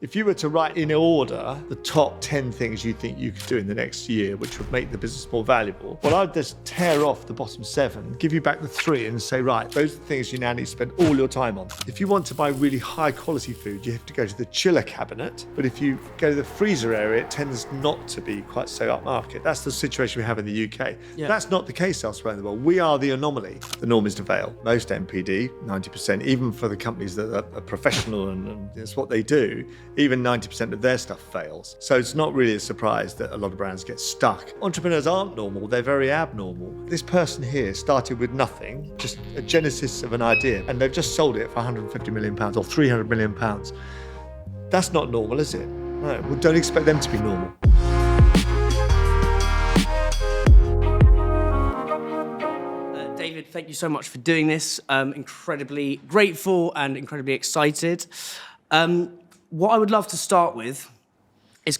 If you were to write in order the top 10 things you think you could do in the next year, which would make the business more valuable, well, I'd just tear off the bottom 7, give you back the 3 and say, right, those are the things you now need to spend all your time on. If you want to buy really high quality food, you have to go to the chiller cabinet. But if you go to the freezer area, it tends not to be quite so upmarket. That's the situation we have in the UK. Yeah. That's not the case elsewhere in the world. We are the anomaly. The norm is to fail. Most NPD, 90%, even for the companies that are professional and it's what they do, even 90% of their stuff fails. So it's not really a surprise that a lot of brands get stuck. Entrepreneurs aren't normal, they're very abnormal. This person here started with nothing, just a genesis of an idea, and they've just sold it for £150 million or £300 million. That's not normal, is it? No, well, don't expect them to be normal. David, thank you so much for doing this. Incredibly grateful and incredibly excited. What I would love to start with is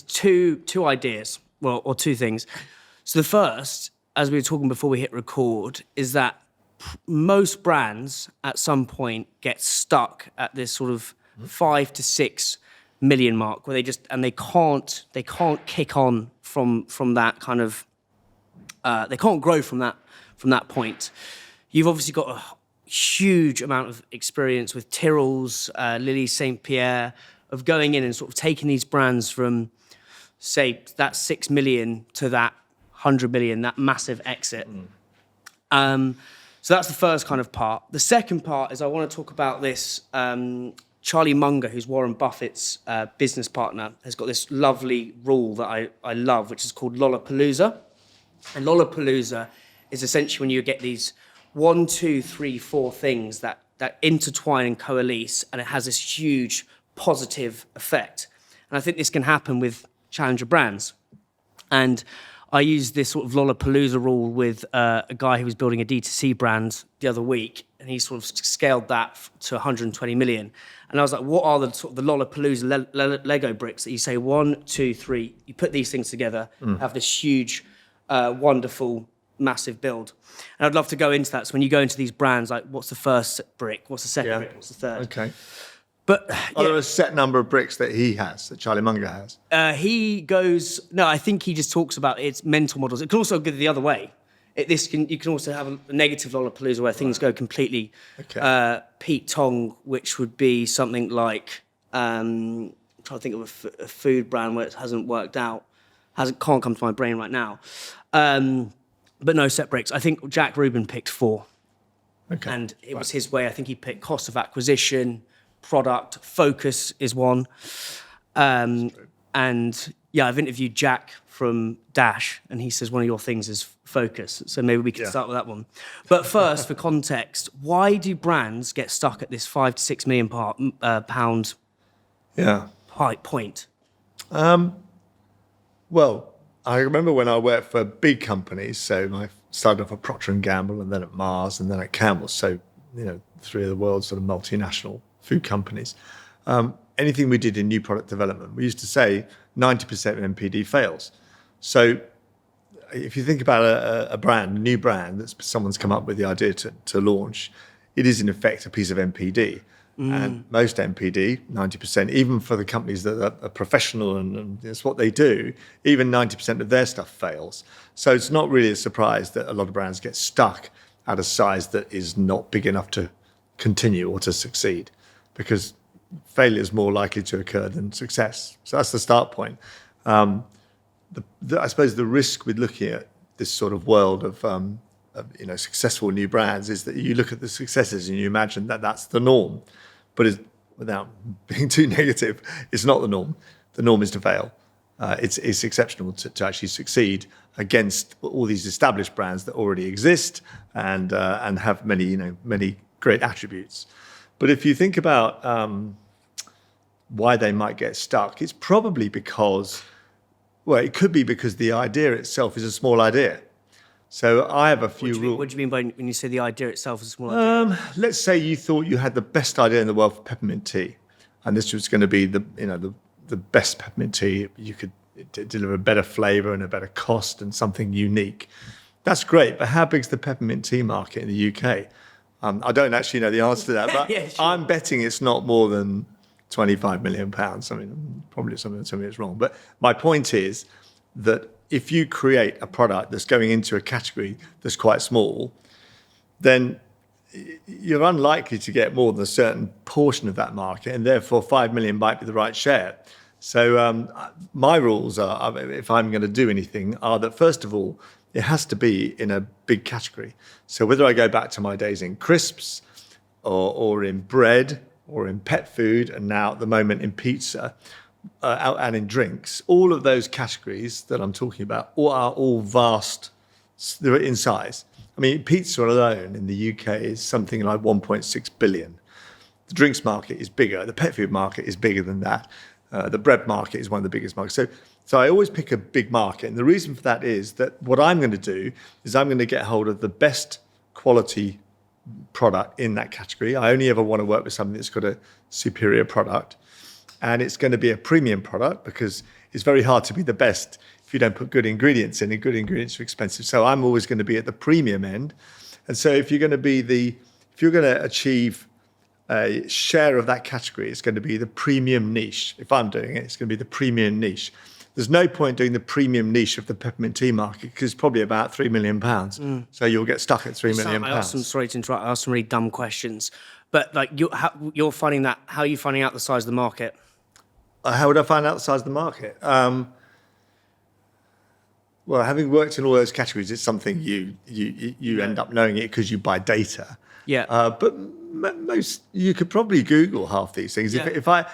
two ideas, or two things. So the first, as we were talking before we hit record, is that most brands at some point get stuck at this sort of 5 to 6 million mark, where they can't kick on from that kind of they can't grow from that point. You've obviously got a huge amount of experience with Tyrrells, Lilly, Pierre, of going in and sort of taking these brands from, say, that 6 million to that 100 million, that massive exit. So that's the first kind of part. The second part is I want to talk about this. Charlie Munger, who's Warren Buffett's business partner, has got this lovely rule that I love, which is called Lollapalooza. And Lollapalooza is essentially when you get these 1, 2, 3, 4 things that intertwine and coalesce, and it has this huge positive effect. And I think this can happen with challenger brands. And I used this sort of Lollapalooza rule with a guy who was building a D2C brand the other week, and he sort of scaled that to 120 million. And I was like, what are the sort of the Lollapalooza Lego bricks that you say 1, 2, 3, you put these things together, have this huge, wonderful, massive build. And I'd love to go into that. So when you go into these brands, like what's the first brick? What's the second brick? What's the third? Okay. But are there a set number of bricks that he has, that Charlie Munger has? I think he just talks about its mental models. It can also go the other way. You can also have a negative Lollapalooza where things go completely Pete Tong, which would be something like, I'm trying to think of a food brand where it hasn't worked out. Can't come to my brain right now. But no set bricks. I think Jack Rubin picked 4. Okay. And it was his way. I think he picked cost of acquisition, product, focus is one. And yeah, I've interviewed Jack from Dash, and he says one of your things is focus. So maybe we can start with that one. But first, for context, why do brands get stuck at this 5 to 6 million pound point? Well, I remember when I worked for big companies, so I started off at Procter & Gamble and then at Mars and then at Campbell's, so, 3 of the world's sort of multinational food companies. Anything we did in new product development, we used to say 90% of NPD fails. So if you think about a new brand that someone's come up with the idea to launch, it is in effect a piece of NPD. And most NPD, 90%, even for the companies that are professional and it's what they do, even 90% of their stuff fails. So it's not really a surprise that a lot of brands get stuck at a size that is not big enough to continue or to succeed, because failure is more likely to occur than success. So that's the start point. I suppose the risk with looking at this sort of world of successful new brands is that you look at the successes and you imagine that that's the norm. But without being too negative, it's not the norm. The norm is to fail. It's exceptional to actually succeed against all these established brands that already exist and have many great attributes. But if you think about why they might get stuck, it's probably because, it could be because the idea itself is a small idea. So I have a few rules. What do you mean by when you say the idea itself is a small idea? Let's say you thought you had the best idea in the world for peppermint tea, and this was going to be the best peppermint tea. You could deliver a better flavour and a better cost and something unique. That's great, but how big's the peppermint tea market in the UK? I don't actually know the answer to that, but yeah, sure. I'm betting it's not more than £25 million. I mean, probably something that's wrong. But my point is that if you create a product that's going into a category that's quite small, then you're unlikely to get more than a certain portion of that market, and therefore 5 million might be the right share. So my rules are, if I'm going to do anything, are that first of all, it has to be in a big category. So whether I go back to my days in crisps or in bread or in pet food, and now at the moment in pizza and in drinks, all of those categories that I'm talking about are all vast in size. I mean, pizza alone in the UK is something like 1.6 billion. The drinks market is bigger. The pet food market is bigger than that. The bread market is one of the biggest markets. So I always pick a big market. And the reason for that is that what I'm going to do is I'm going to get hold of the best quality product in that category. I only ever want to work with something that's got a superior product. And it's going to be a premium product because it's very hard to be the best if you don't put good ingredients in, and good ingredients are expensive. So I'm always going to be at the premium end. And so if you're going to achieve a share of that category, it's going to be the premium niche. If I'm doing it, it's going to be the premium niche. There's no point doing the premium niche of the peppermint tea market because it's probably about £3 million. So you'll get stuck at £3 million. Sorry to interrupt. I asked some really dumb questions, but like you're finding that. How are you finding out the size of the market? How would I find out the size of the market? Well, having worked in all those categories, it's something you end up knowing it because you buy data. Yeah. But most you could probably Google half these things. Yeah. If I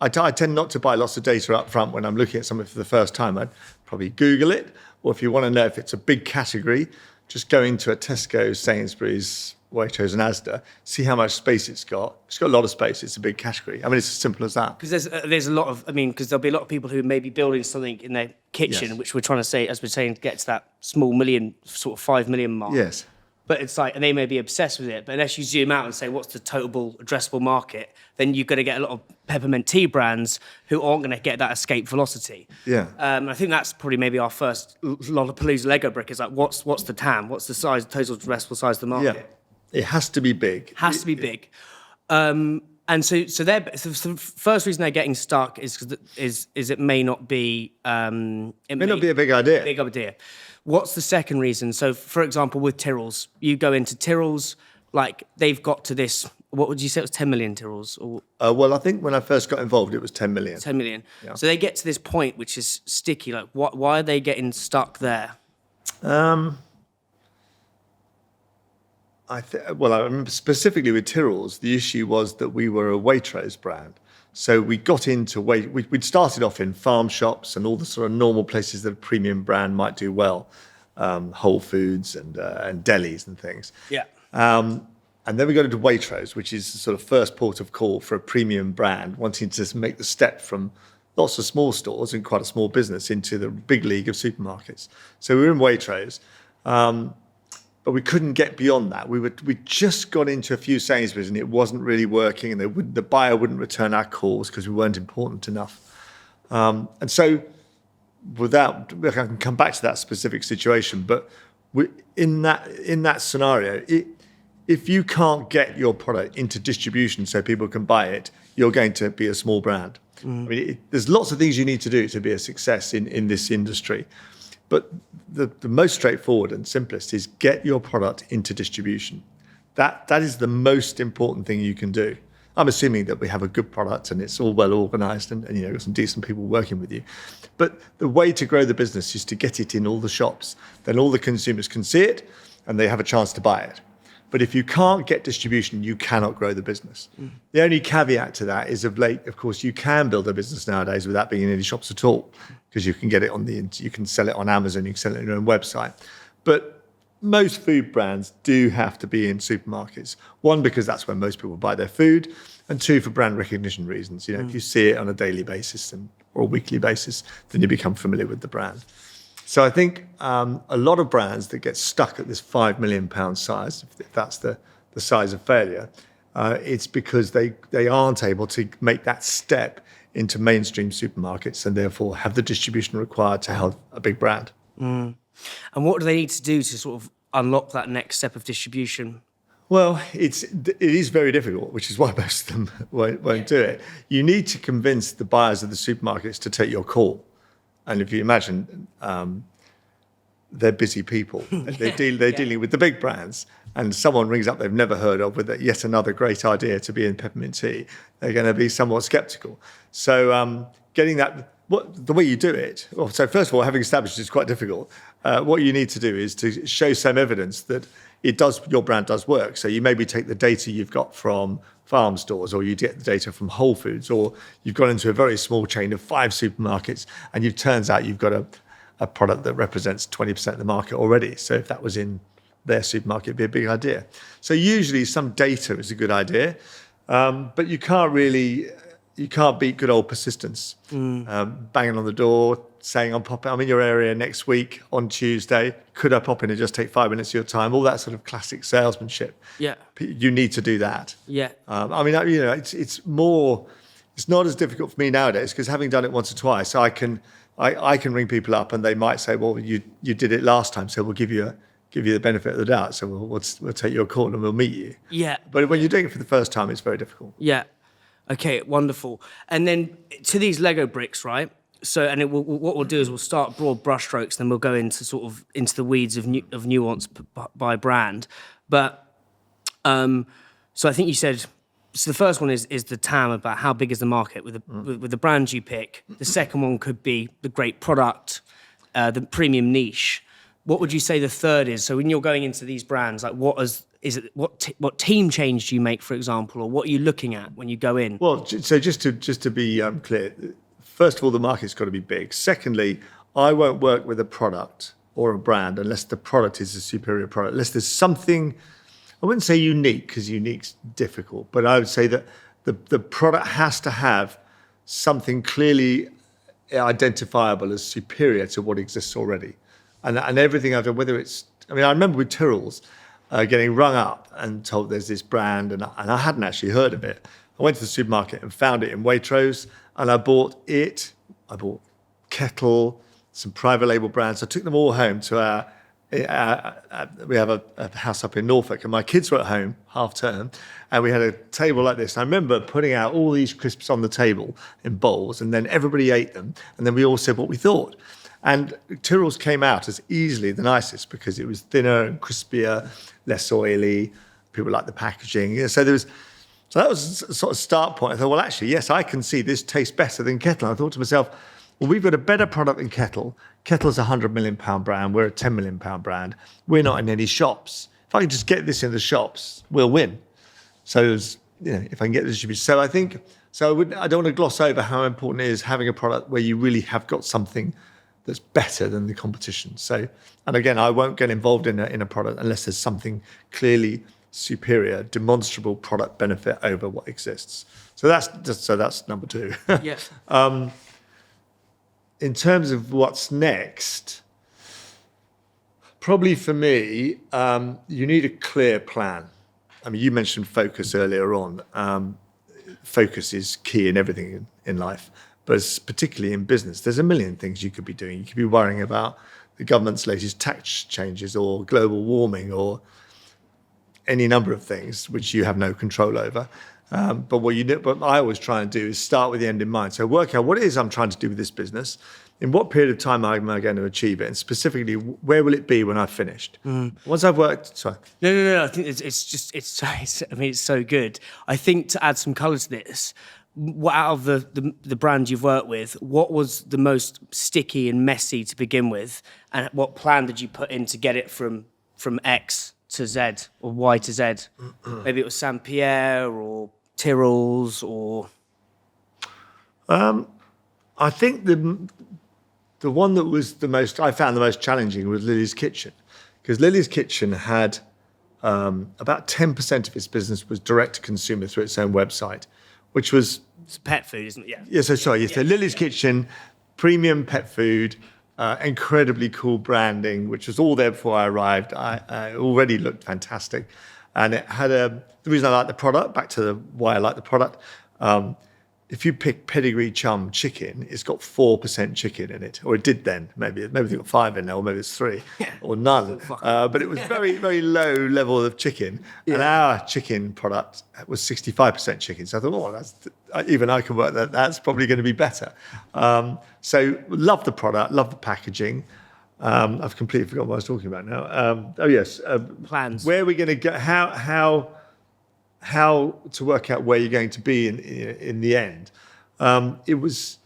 tend not to buy lots of data up front when I'm looking at something for the first time. I'd probably Google it, or if you want to know if it's a big category, just go into a Tesco, Sainsbury's, Waitrose and Asda, see how much space it's got. It's got a lot of space. It's a big category. I mean, it's as simple as that. Because there's a lot of, because there'll be a lot of people who may be building something in their kitchen, Yes. which we're trying to say, as we're saying, to get to that small million, sort of 5 million mark. Yes. But it's like, and they may be obsessed with it, but unless you zoom out and say, what's the total addressable market, then you're going to get a lot of peppermint tea brands who aren't going to get that escape velocity. Yeah. I think that's probably maybe our first Lollapalooza Lego brick is like, what's the TAM? What's the size, total addressable size of the market? Yeah. It has to be big. Has to be big. And so the first reason they're getting stuck is it may not be It may not be a big idea. Big idea. What's the second reason? So, for example, with Tyrrells, you go into Tyrrells, like they've got to this. What would you say it was? 10 million Tyrrells? Or Well, I think when I first got involved, it was 10 million. 10 million. Yeah. So they get to this point which is sticky. Like, why are they getting stuck there? I remember specifically with Tyrrells, the issue was that we were a Waitrose brand. So we got into we'd started off in farm shops and all the sort of normal places that a premium brand might do well, Whole Foods and delis and things. Yeah. And then we got into Waitrose, which is the sort of first port of call for a premium brand wanting to make the step from lots of small stores and quite a small business into the big league of supermarkets. So we were in Waitrose. But we couldn't get beyond that. We just got into a few Sainsbury's and it wasn't really working, and the buyer wouldn't return our calls because we weren't important enough. And so, I can come back to that specific situation, but in that scenario, if you can't get your product into distribution so people can buy it, you're going to be a small brand. I mean, there's lots of things you need to do to be a success in this industry. But the most straightforward and simplest is get your product into distribution. That is the most important thing you can do. I'm assuming that we have a good product and it's all well organised and got some decent people working with you. But the way to grow the business is to get it in all the shops. Then all the consumers can see it and they have a chance to buy it. But if you can't get distribution, you cannot grow the business. The only caveat to that is of late, of course, you can build a business nowadays without being in any shops at all, because you can get it you can sell it on Amazon, you can sell it on your own website. But most food brands do have to be in supermarkets. One, because that's where most people buy their food, and two, for brand recognition reasons. If you see it on a daily basis or a weekly basis, then you become familiar with the brand. So I think a lot of brands that get stuck at this £5 million size, if that's the size of failure, it's because they aren't able to make that step into mainstream supermarkets and therefore have the distribution required to help a big brand. And what do they need to do to sort of unlock that next step of distribution? Well, it is very difficult, which is why most of them won't do it. You need to convince the buyers of the supermarkets to take your call. And if you imagine, they're busy people. They're dealing with the big brands, and someone rings up they've never heard of with yet another great idea to be in peppermint tea. They're going to be somewhat sceptical. So getting that, the way you do it, so first of all, having established it's quite difficult. What you need to do is to show some evidence that your brand does work. So you maybe take the data you've got from farm stores, or you get the data from Whole Foods, or you've gone into a very small chain of 5 supermarkets, and it turns out you've got a product that represents 20% of the market already. So if that was in their supermarket, it'd be a big idea. So usually some data is a good idea, but you can't beat good old persistence. Banging on the door, saying I'm in your area next week on Tuesday. Could I pop in and just take 5 minutes of your time? All that sort of classic salesmanship. Yeah. You need to do that. Yeah. It's not as difficult for me nowadays because having done it once or twice, I can ring people up and they might say, well, you did it last time, so we'll give you the benefit of the doubt. So we'll take your call and we'll meet you. Yeah. But when you're doing it for the first time, it's very difficult. Yeah. Okay, wonderful. And then to these Lego bricks, right? So, what we'll do is we'll start broad brushstrokes, then we'll go into the weeds of nuance by brand. But so I think you said, so the first one is the TAM, about how big is the market with the brands you pick. The second one could be the great product, the premium niche. What would you say the third is? So when you're going into these brands, like what team change do you make, for example, or what are you looking at when you go in? Well, so just to be clear, first of all, the market's got to be big. Secondly, I won't work with a product or a brand unless the product is a superior product, unless there's something, I wouldn't say unique, because unique's difficult, but I would say that the product has to have something clearly identifiable as superior to what exists already. And everything I've done, whether it's, I remember with Tyrrells, getting rung up and told there's this brand, and I hadn't actually heard of it. I went to the supermarket and found it in Waitrose, and I bought Kettle, some private label brands. I took them all home to we have a house up in Norfolk, and my kids were at home, half term, and we had a table like this. I remember putting out all these crisps on the table in bowls, and then everybody ate them, and then we all said what we thought. And Tyrrells came out as easily the nicest because it was thinner and crispier, less oily. People liked the packaging. So that was a sort of start point. I thought, well, actually, yes, I can see this tastes better than Kettle. I thought to myself, well, we've got a better product than Kettle. Kettle's a £100 million brand. We're a £10 million brand. We're not in any shops. If I can just get this in the shops, we'll win. So if I can get this distributed. So I think, I don't want to gloss over how important it is having a product where you really have got something that's better than the competition. So, and again, I won't get involved in a product unless there's something clearly superior, demonstrable product benefit over what exists. So that's number 2. Yes. In terms of what's next, probably for me, you need a clear plan. You mentioned focus earlier on. Focus is key in everything in life, but particularly in business. There's a million things you could be doing. You could be worrying about the government's latest tax changes or global warming or any number of things which you have no control over. But what I always try and do is start with the end in mind. So work out what it is I'm trying to do with this business, in what period of time am I going to achieve it, and specifically, where will it be when I've finished? Once I've worked, sorry. No. I think it's so good. I think to add some colour to this, out of the brands you've worked with, what was the most sticky and messy to begin with, and what plan did you put in to get it from X to Z or Y to Z? Maybe it was Pierre or Tyrrells or. I think the one that was I found the most challenging was Lilly's Kitchen, because Lilly's Kitchen had about 10% of its business was direct to consumer through its own website, which was. It's pet food, isn't it? Yeah. Yeah. So Lilly's Kitchen, premium pet food. Incredibly cool branding, which was all there before I arrived. I already looked fantastic. And it had the reason I like the product, back to why I like the product, if you pick pedigree chum chicken, it's got 4% chicken in it, or it did then. Maybe they've got 5 in there, or maybe it's 3, or none. But it was very, very low level of chicken. And our chicken product was 65% chicken. So I thought, even I can work that. That's probably going to be better. So love the product, love the packaging. I've completely forgotten what I was talking about now. Plans. Where are we going to go? How to work out where you're going to be in the end. It was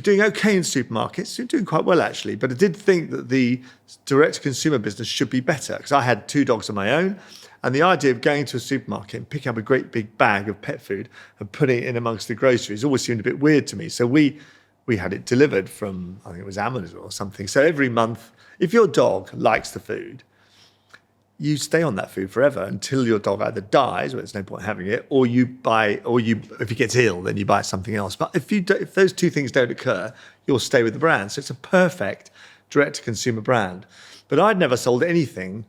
doing okay in supermarkets. It was doing quite well, actually. But I did think that the direct-to-consumer business should be better, because I had 2 dogs of my own. And the idea of going to a supermarket and picking up a great big bag of pet food and putting it in amongst the groceries always seemed a bit weird to me. So we had it delivered from, I think it was Amazon or something. So every month, if your dog likes the food, you stay on that food forever until your dog either dies, or there's no point having it, or if he gets ill, then you buy something else. But if those 2 things don't occur, you'll stay with the brand. So it's a perfect direct-to-consumer brand. But I'd never sold anything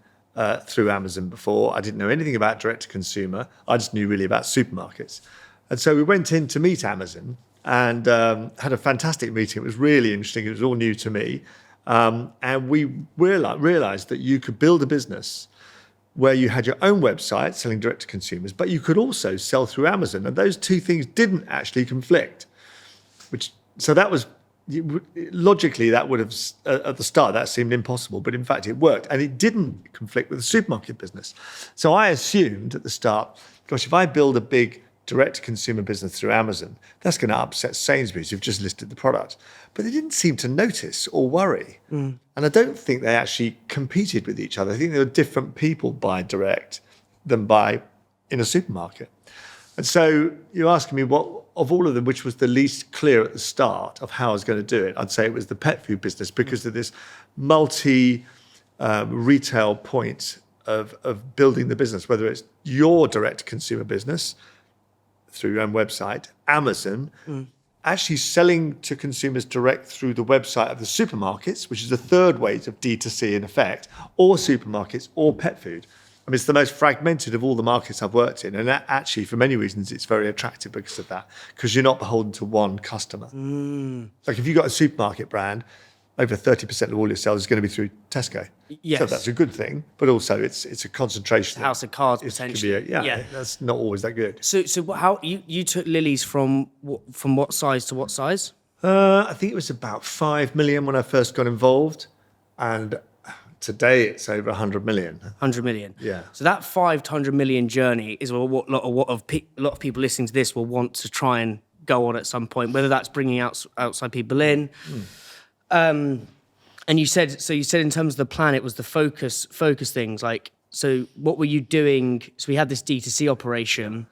through Amazon before. I didn't know anything about direct-to-consumer. I just knew really about supermarkets. And so we went in to meet Amazon and had a fantastic meeting. It was really interesting. It was all new to me. And we realized that you could build a business where you had your own website selling direct to consumers, but you could also sell through Amazon. And those 2 things didn't actually conflict. So that was, logically, that would have, at the start, that seemed impossible, but in fact it worked. And it didn't conflict with the supermarket business. So I assumed at the start, gosh, if I build a big direct-to-consumer business through Amazon, that's going to upset Sainsbury's, who've just listed the product. But they didn't seem to notice or worry. And I don't think they actually competed with each other. I think they were different people buy direct than buy in a supermarket. And so you're asking me, what of all of them, which was the least clear at the start of how I was going to do it? I'd say it was the pet food business, because of this multi-retail point of building the business, whether it's your direct-to-consumer business, through your own website, Amazon, actually selling to consumers direct through the website of the supermarkets, which is the third way of D2C in effect, or supermarkets or pet food. I mean, it's the most fragmented of all the markets I've worked in. And that actually, for many reasons, it's very attractive because of that, because you're not beholden to one customer. Like if you've got a supermarket brand, over 30% of all your sales is going to be through Tesco. Yes. So that's a good thing, but also it's a concentration. House of cards, potentially. That's not always that good. So how you took Lilly's from what size to what size? I think it was about 5 million when I first got involved, and today it's over 100 million. 100 million. Yeah. So that 5 to 100 million journey is what a lot of people listening to this will want to try and go on at some point, whether that's bringing outside people in. And you said in terms of the plan, it was the focus things. Like, so what were you doing? So we had this D2C operation.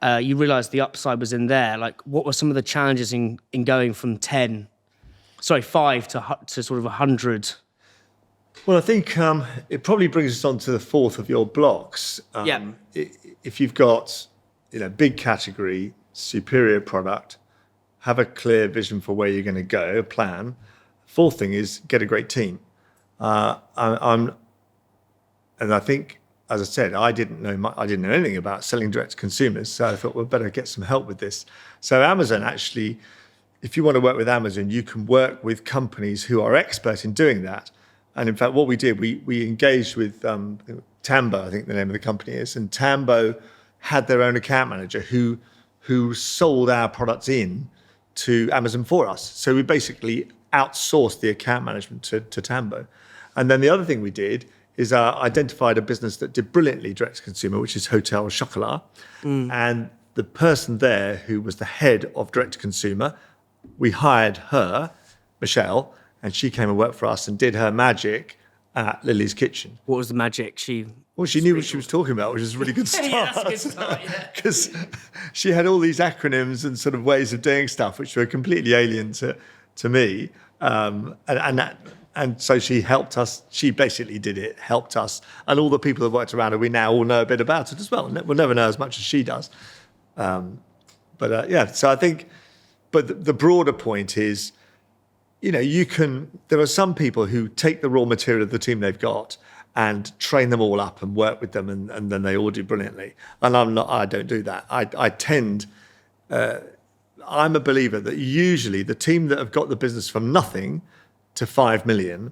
You realised the upside was in there. Like, what were some of the challenges in going from 5 to sort of 100? Well, I think it probably brings us on to the fourth of your blocks. If you've got, big category, superior product, have a clear vision for where you're going to go, a plan. Fourth thing is get a great team. And I think, as I said, I didn't know anything about selling direct to consumers, so I thought we'd better get some help with this. So Amazon actually, if you want to work with Amazon, you can work with companies who are expert in doing that. And in fact, what we did, we engaged with Tambo, I think the name of the company is, and Tambo had their own account manager who sold our products in to Amazon for us. So we basically outsourced the account management to Tambo. And then the other thing we did is identified a business that did brilliantly direct to consumer, which is Hotel Chocolat. And the person there who was the head of direct to consumer, we hired her, Michelle, and she came and worked for us and did her magic at Lily's Kitchen. What was the magic? She knew what she was talking about, which is a really good start. Yeah, that's a good start, yeah. Because she had all these acronyms and sort of ways of doing stuff which were completely alien to me. And so she helped us. She basically did it, helped us. And all the people that worked around her, we now all know a bit about it as well. We'll never know as much as she does. So I think, but the broader point is, there are some people who take the raw material of the team they've got and train them all up and work with them, and then they all do brilliantly. And I don't do that. I tend, I'm a believer that usually the team that have got the business from nothing to 5 million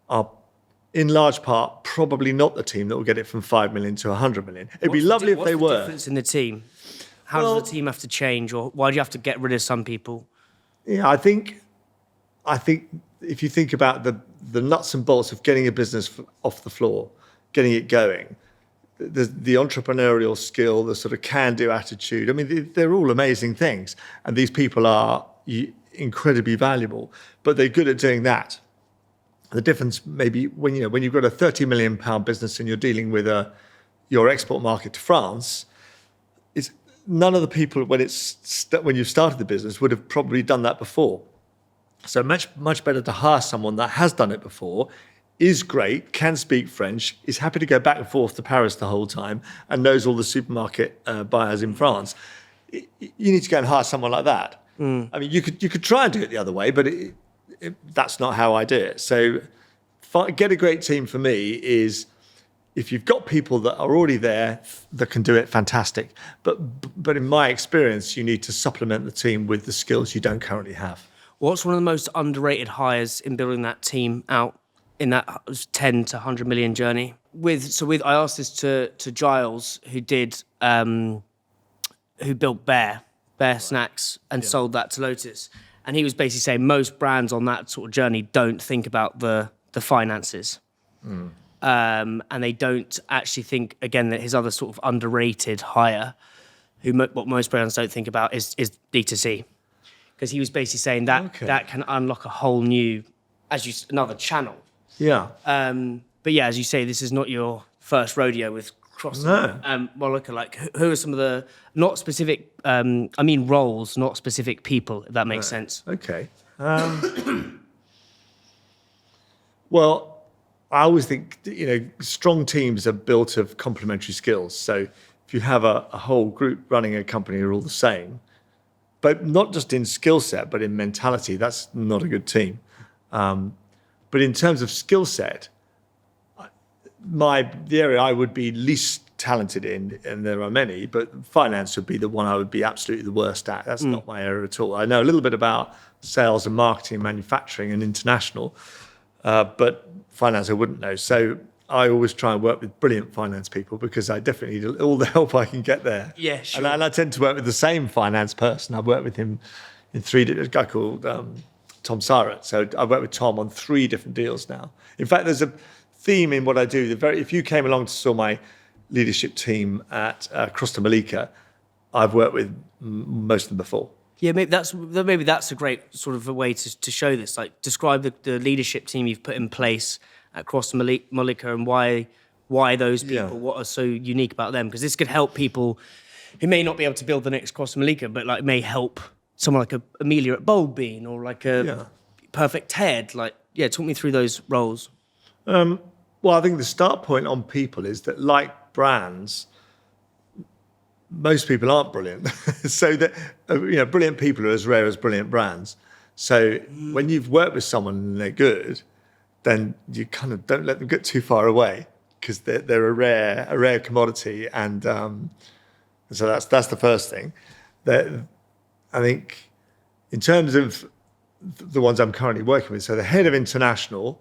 are in large part probably not the team that will get it from 5 million to 100 million. It'd be lovely if they were. What's the difference in the team? How does the team have to change, or why do you have to get rid of some people? Yeah, I think if you think about the nuts and bolts of getting a business off the floor, getting it going, the entrepreneurial skill, the sort of can-do attitude, I mean, they're all amazing things. And these people are incredibly valuable, but they're good at doing that. The difference maybe when you've got a 30 million pound business and you're dealing with your export market to France, is none of the people when you started the business would have probably done that before. So much better to hire someone that has done it before, is great, can speak French, is happy to go back and forth to Paris the whole time, and knows all the supermarket buyers in France. You need to go and hire someone like that. I mean, you could try and do it the other way, but that's not how I do it. So get a great team for me is if you've got people that are already there that can do it, fantastic. But in my experience, you need to supplement the team with the skills you don't currently have. What's one of the most underrated hires in building that team out in that 10 to 100 million journey? I asked this to Giles, who built Bear Snacks and sold that to Lotus. And he was basically saying most brands on that sort of journey don't think about the finances. And they don't actually think, again, that his other sort of underrated hire, what most brands don't think about is D2C. Because he was basically saying that that can unlock a whole new, another channel. Yeah. But yeah, as you say, this is not your first rodeo with Crosta Mollica. Like, who are some of the, not specific, roles, not specific people, if that makes sense. Okay. Well, I always think, strong teams are built of complementary skills. So if you have a whole group running a company who are all the same, but not just in skill set, but in mentality, that's not a good team. But in terms of skill set, the area I would be least talented in, and there are many, but finance would be the one I would be absolutely the worst at. That's not my area at all. I know a little bit about sales and marketing, manufacturing and international, but finance I wouldn't know. So I always try and work with brilliant finance people because I definitely need all the help I can get there. Yeah, sure. And I tend to work with the same finance person. I've worked with him in a guy called Tom Syrett. So I've worked with Tom on 3 different deals now. In fact, there's a theme in what I do. If you came along to saw my leadership team at Crosta Mollica, I've worked with most of them before. Yeah, maybe that's a great sort of a way to show this. Like, describe the leadership team you've put in place at Crosta Mollica and why those people, what are so unique about them? Because this could help people who may not be able to build the next Crosta Mollica, but like may help someone like Amelia at Bold Bean or like a Perfect Ted. Like, talk me through those roles. Well, I think the start point on people is that, like brands, most people aren't brilliant. So that brilliant people are as rare as brilliant brands. So when you've worked with someone and they're good, then you kind of don't let them get too far away because they're a rare commodity, and so that's the first thing. That I think in terms of the ones I'm currently working with. So the head of international,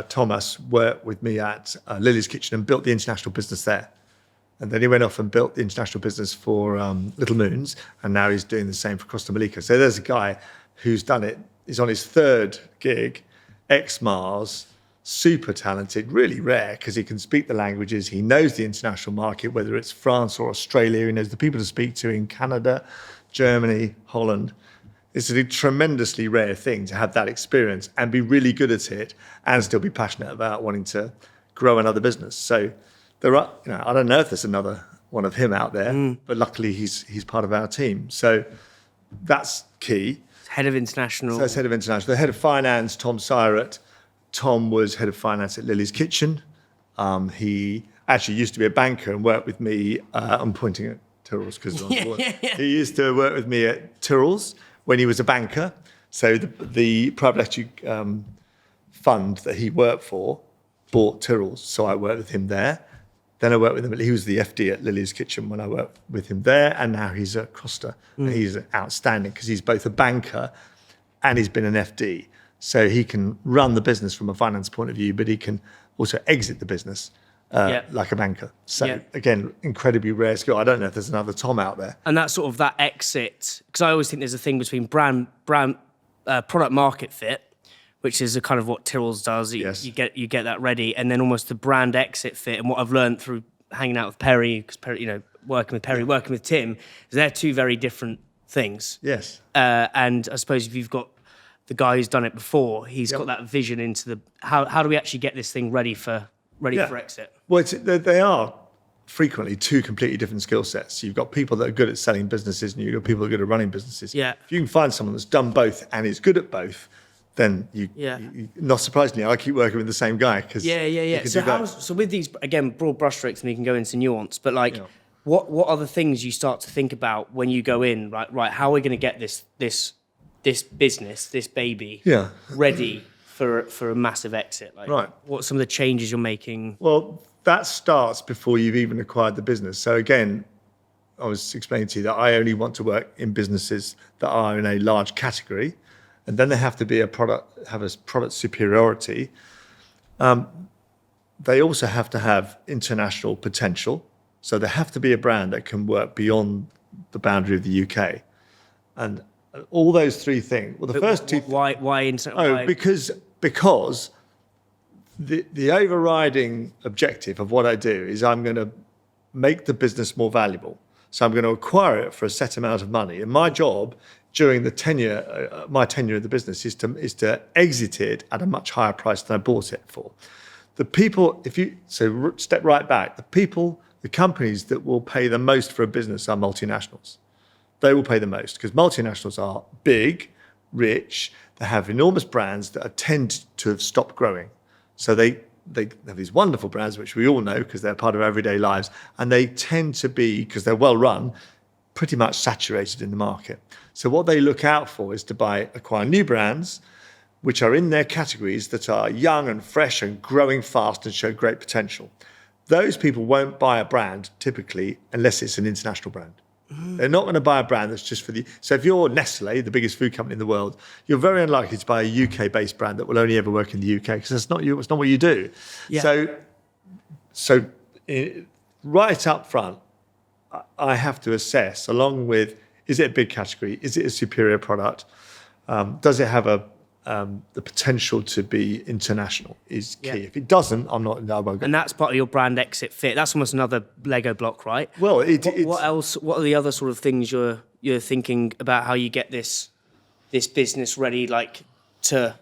Thomas, worked with me at Lilly's Kitchen and built the international business there. And then he went off and built the international business for Little Moons, and now he's doing the same for Crosta Mollica. So there's a guy who's done it. He's on his 3rd gig, ex-Mars, super talented, really rare because he can speak the languages. He knows the international market, whether it's France or Australia. He knows the people to speak to in Canada, Germany, Holland. It's a tremendously rare thing to have that experience and be really good at it and still be passionate about wanting to grow another business. So there are, I don't know if there's another one of him out there, but luckily he's part of our team. So that's key. Head of international. So that's head of international. The head of finance, Tom Syrett. Tom was head of finance at Lilly's Kitchen. He actually used to be a banker and worked with me. I'm pointing at Tyrrells because he used to work with me at Tyrrells when he was a banker. So the private equity fund that he worked for bought Tyrrells. So I worked with him there. Then I worked with him. He was the FD at Lilly's Kitchen when I worked with him there, and now he's at Crosta. And he's outstanding because he's both a banker and he's been an FD. So he can run the business from a finance point of view, but he can also exit the business like a banker. So again, incredibly rare skill. I don't know if there's another Tom out there. And that sort of that exit, because I always think there's a thing between product market fit, which is a kind of what Tyrrells does. You get that ready, and then almost the brand exit fit. And what I've learned through hanging out with Perry, because Perry, working with Perry, working with Tim, is they're two very different things. Yes. And I suppose if you've got the guy who's done it before, he's got that vision into the how do we actually get this thing ready for exit? Well, they are frequently two completely different skill sets. You've got people that are good at selling businesses, and you've got people that are good at running businesses. Yeah. If you can find someone that's done both and is good at both, then you not surprisingly, I keep working with the same guy because So with these, again, broad brushstrokes, and you can go into nuance, but what are the things you start to think about when you go in? Right, how are we going to get this business, this baby, ready for a massive exit? What are some of the changes you're making? Well, that starts before you've even acquired the business. So again, I was explaining to you that I only want to work in businesses that are in a large category, and then they have to be have a product superiority. They also have to have international potential. So they have to be a brand that can work beyond the boundary of the UK. And all those three things. Well, the first two. Why international? Because the overriding objective of what I do is I'm going to make the business more valuable. So I'm going to acquire it for a set amount of money. And my job during the my tenure of the business is to exit it at a much higher price than I bought it for. The people, step right back, the companies that will pay the most for a business are multinationals. They will pay the most because multinationals are big, rich, they have enormous brands that tend to have stopped growing. So they have these wonderful brands, which we all know because they're part of our everyday lives, and they tend to be, because they're well run, pretty much saturated in the market. So what they look out for is to acquire new brands, which are in their categories that are young and fresh and growing fast and show great potential. Those people won't buy a brand typically unless it's an international brand. They're not going to buy a brand that's just for So if you're Nestle, the biggest food company in the world, you're very unlikely to buy a UK-based brand that will only ever work in the UK because it's not what you do. Yeah. So right up front, I have to assess, along with, is it a big category? Is it a superior product? Does it have the potential to be international is key. If it doesn't, I won't go. And that's part of your brand exit fit. That's almost another Lego block, right? Well, what else? What are the other sort of things you're thinking about how you get this business ready, to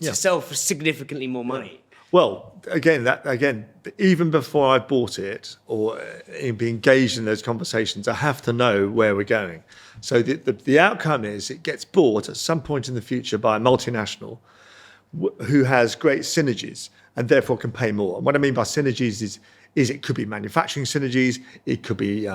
sell for significantly more money? Well, again, even before I bought it or be engaged in those conversations, I have to know where we're going. So the outcome is it gets bought at some point in the future by a multinational who has great synergies and therefore can pay more. And what I mean by synergies is it could be manufacturing synergies, it could be,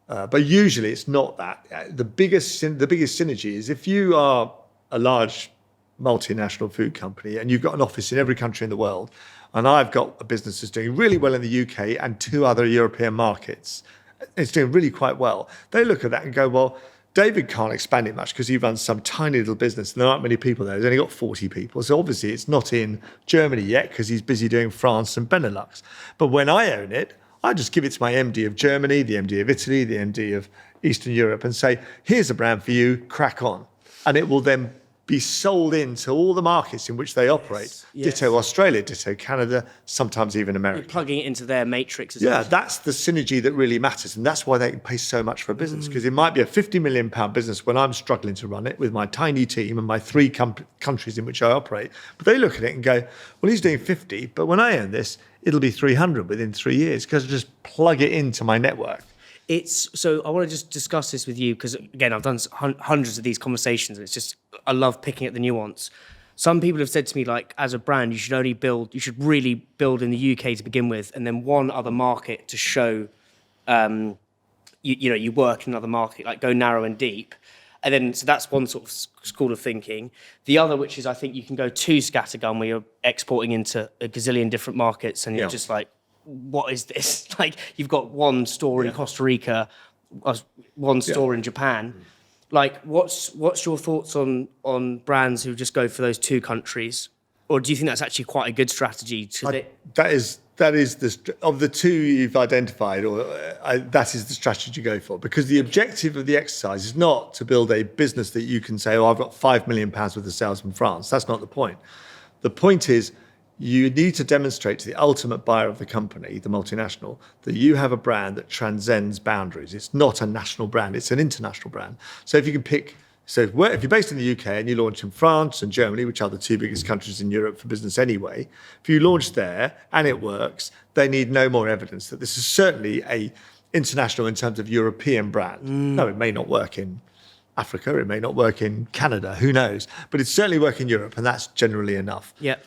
but usually it's not that. The biggest synergy is if you are a large multinational food company and you've got an office in every country in the world, and I've got a business that's doing really well in the UK and 2 other European markets, it's doing really quite well. They look at that and go, well, David can't expand it much because he runs some tiny little business and there aren't many people there. He's only got 40 people. So obviously it's not in Germany yet because he's busy doing France and Benelux. But when I own it, I just give it to my MD of Germany, the MD of Italy, the MD of Eastern Europe and say, here's a brand for you, crack on. And it will then be sold into all the markets in which they operate. Yes. Ditto Australia, ditto Canada, sometimes even America. You're plugging it into their matrix. Yeah, that's the synergy that really matters. And that's why they can pay so much for a business. Because it might be a £50 million business when I'm struggling to run it with my tiny team and my 3 countries in which I operate. But they look at it and go, well, he's doing 50, but when I own this, it'll be 300 within 3 years because I just plug it into my network. So I want to just discuss this with you because, again, I've done hundreds of these conversations and it's just, I love picking at the nuance. Some people have said to me, as a brand, you should really build in the UK to begin with and then one other market to show, you work in another market, go narrow and deep. And then, so that's one sort of school of thinking. The other, which is I think you can go too scattergun where you're exporting into a gazillion different markets and you're just what is this? Like, you've got one store in Costa Rica, one store in Japan. Like, what's your thoughts on brands who just go for those two countries? Or do you think that's actually quite a good strategy? That is of the two you've identified, that is the strategy to go for. Because the objective of the exercise is not to build a business that you can say, I've got £5 million worth of sales from France. That's not the point. The point is you need to demonstrate to the ultimate buyer of the company, the multinational, that you have a brand that transcends boundaries. It's not a national brand, it's an international brand. So if you can pick... So if you're based in the UK and you launch in France and Germany, which are the two biggest countries in Europe for business anyway, if you launch there and it works, they need no more evidence that this is certainly a international in terms of European brand. No, it may not work in Africa, it may not work in Canada, who knows? But it's certainly work in Europe, and that's generally enough. Yeah.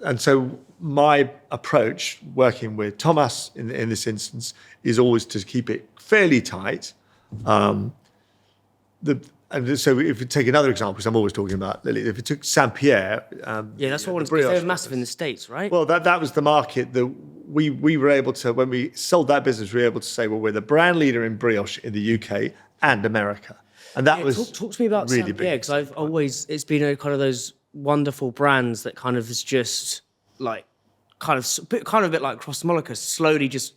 And so my approach, working with Thomas in this instance, is always to keep it fairly tight. And so if you take another example, because I'm always talking about Lilly, if you took Saint Pierre... that's what I wanted to say. They were massive in the States, right? Well, that was the market that we were able to, when we sold that business, we were able to say, well, we're the brand leader in brioche in the UK and America. And that was talk to me about really Saint Pierre, because I've always... It's been a kind of those wonderful brands that kind of is just like... kind of a bit like Crosta Mollica, slowly just...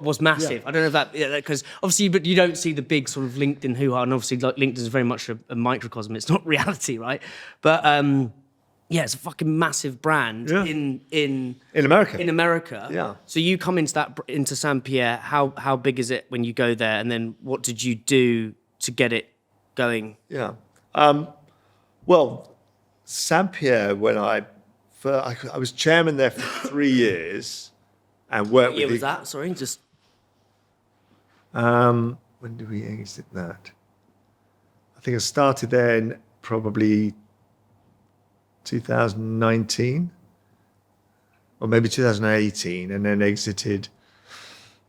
was massive. I don't know if that, because obviously, but you don't see the big sort of LinkedIn hoo-ha, and obviously like, LinkedIn is very much a microcosm. It's not reality, right? But it's a fucking massive brand in America. In America. Yeah. So you come into Saint Pierre. How big is it when you go there? And then what did you do to get it going? Yeah. Well, Saint Pierre, when I was chairman there for 3 years. And worked What year was that? Sorry, just... when did we exit that? I think I started there in probably 2019, or maybe 2018, and then exited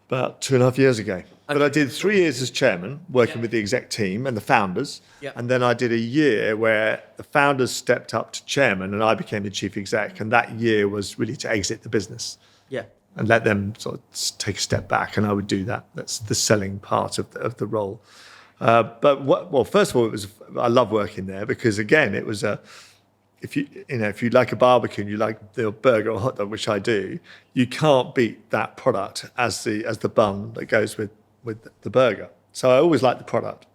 about 2.5 years ago. Okay. But I did 3 years as chairman, working with the exec team and the founders. Yeah. And then I did a year where the founders stepped up to chairman and I became the chief exec. And that year was really to exit the business. Yeah. And let them sort of take a step back, and I would do that. That's the selling part of the role. But first of all, I love working there because again, it was if you like a barbecue and you like the burger or hot dog, which I do, you can't beat that product as the bun that goes with the burger. So I always liked the product,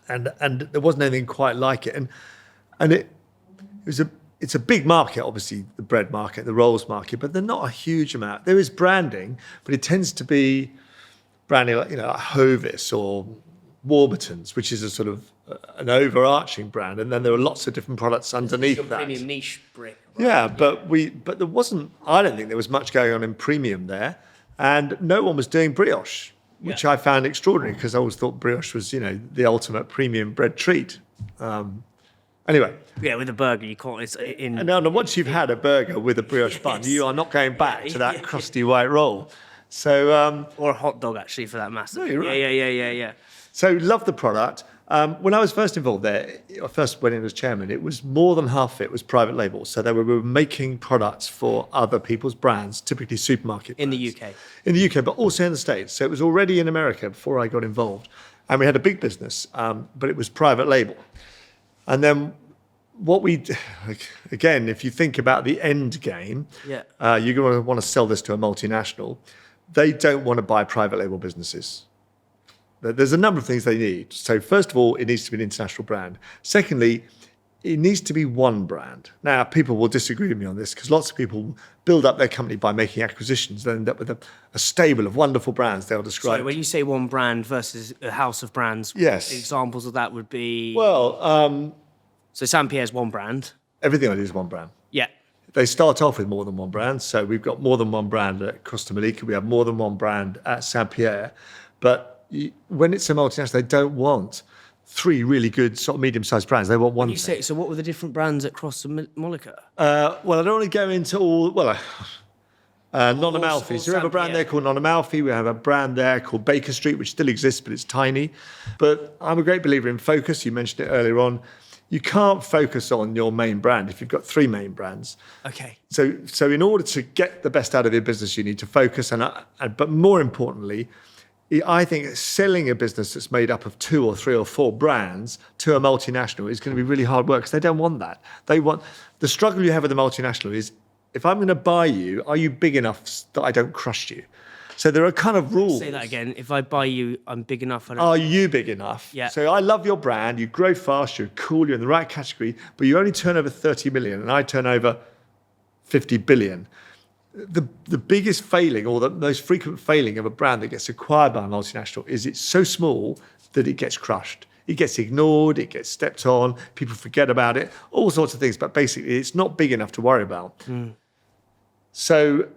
and there wasn't anything quite like it, and it was It's a big market, obviously, the bread market, the rolls market, but they're not a huge amount. There is branding, but it tends to be branding like, like Hovis or Warburton's, which is a sort of an overarching brand, and then there are lots of different products underneath that. Premium niche brick. Right? Yeah, but there wasn't. I don't think there was much going on in premium there, and no one was doing brioche, which I found extraordinary because I always thought brioche was, the ultimate premium bread treat. Anyway. Yeah, with a burger, you can't... It's in... And once you've had a burger with a brioche bun, you are not going back to that crusty white roll. So... or a hot dog, actually, for that matter. No, you're right. Yeah. So, love the product. When I was first involved there, I first went in as chairman, it was more than half of it was private label. So, we were making products for other people's brands, typically supermarket brands. In the UK? In the UK, but also in the States. So, it was already in America before I got involved. And we had a big business, but it was private label. And then again, if you think about the end game, you're going to want to sell this to a multinational. They don't want to buy private label businesses. There's a number of things they need. So first of all, it needs to be an international brand. Secondly, it needs to be one brand. Now, people will disagree with me on this because lots of people build up their company by making acquisitions. They end up with a stable of wonderful brands they'll describe. So when you say one brand versus a house of brands, examples of that would be... Well... So Saint Pierre's one brand. Everything I do is one brand. Yeah. They start off with more than one brand. So we've got more than one brand at Crosta Mollica. We have more than one brand at Saint Pierre. But when it's a multinational, they don't want 3 really good sort of medium-sized brands. They want one. So what were the different brands at Crosta Mollica? Well, I don't want to go into all... Well, Non Amalfi. So we have a brand there called Non Amalfi. We have a brand there called Baker Street, which still exists, but it's tiny. But I'm a great believer in focus. You mentioned it earlier on. you can't focus on your main brand if you've got 3 main brands. Okay. So in order to get the best out of your business, you need to focus. But more importantly, I think selling a business that's made up of 2 or 3 or 4 brands to a multinational is going to be really hard work because they don't want that. The struggle you have with a multinational is, if I'm going to buy you, are you big enough that I don't crush you? So there are kind of rules. Say that again. If I buy you, I'm big enough. Are you big enough? Yeah. So I love your brand. You grow fast. You're cool. You're in the right category. But you only turn over 30 million, and I turn over 50 billion. The biggest failing, or the most frequent failing of a brand that gets acquired by a multinational, is it's so small that it gets crushed. It gets ignored. It gets stepped on. People forget about it. All sorts of things. But basically, it's not big enough to worry about. So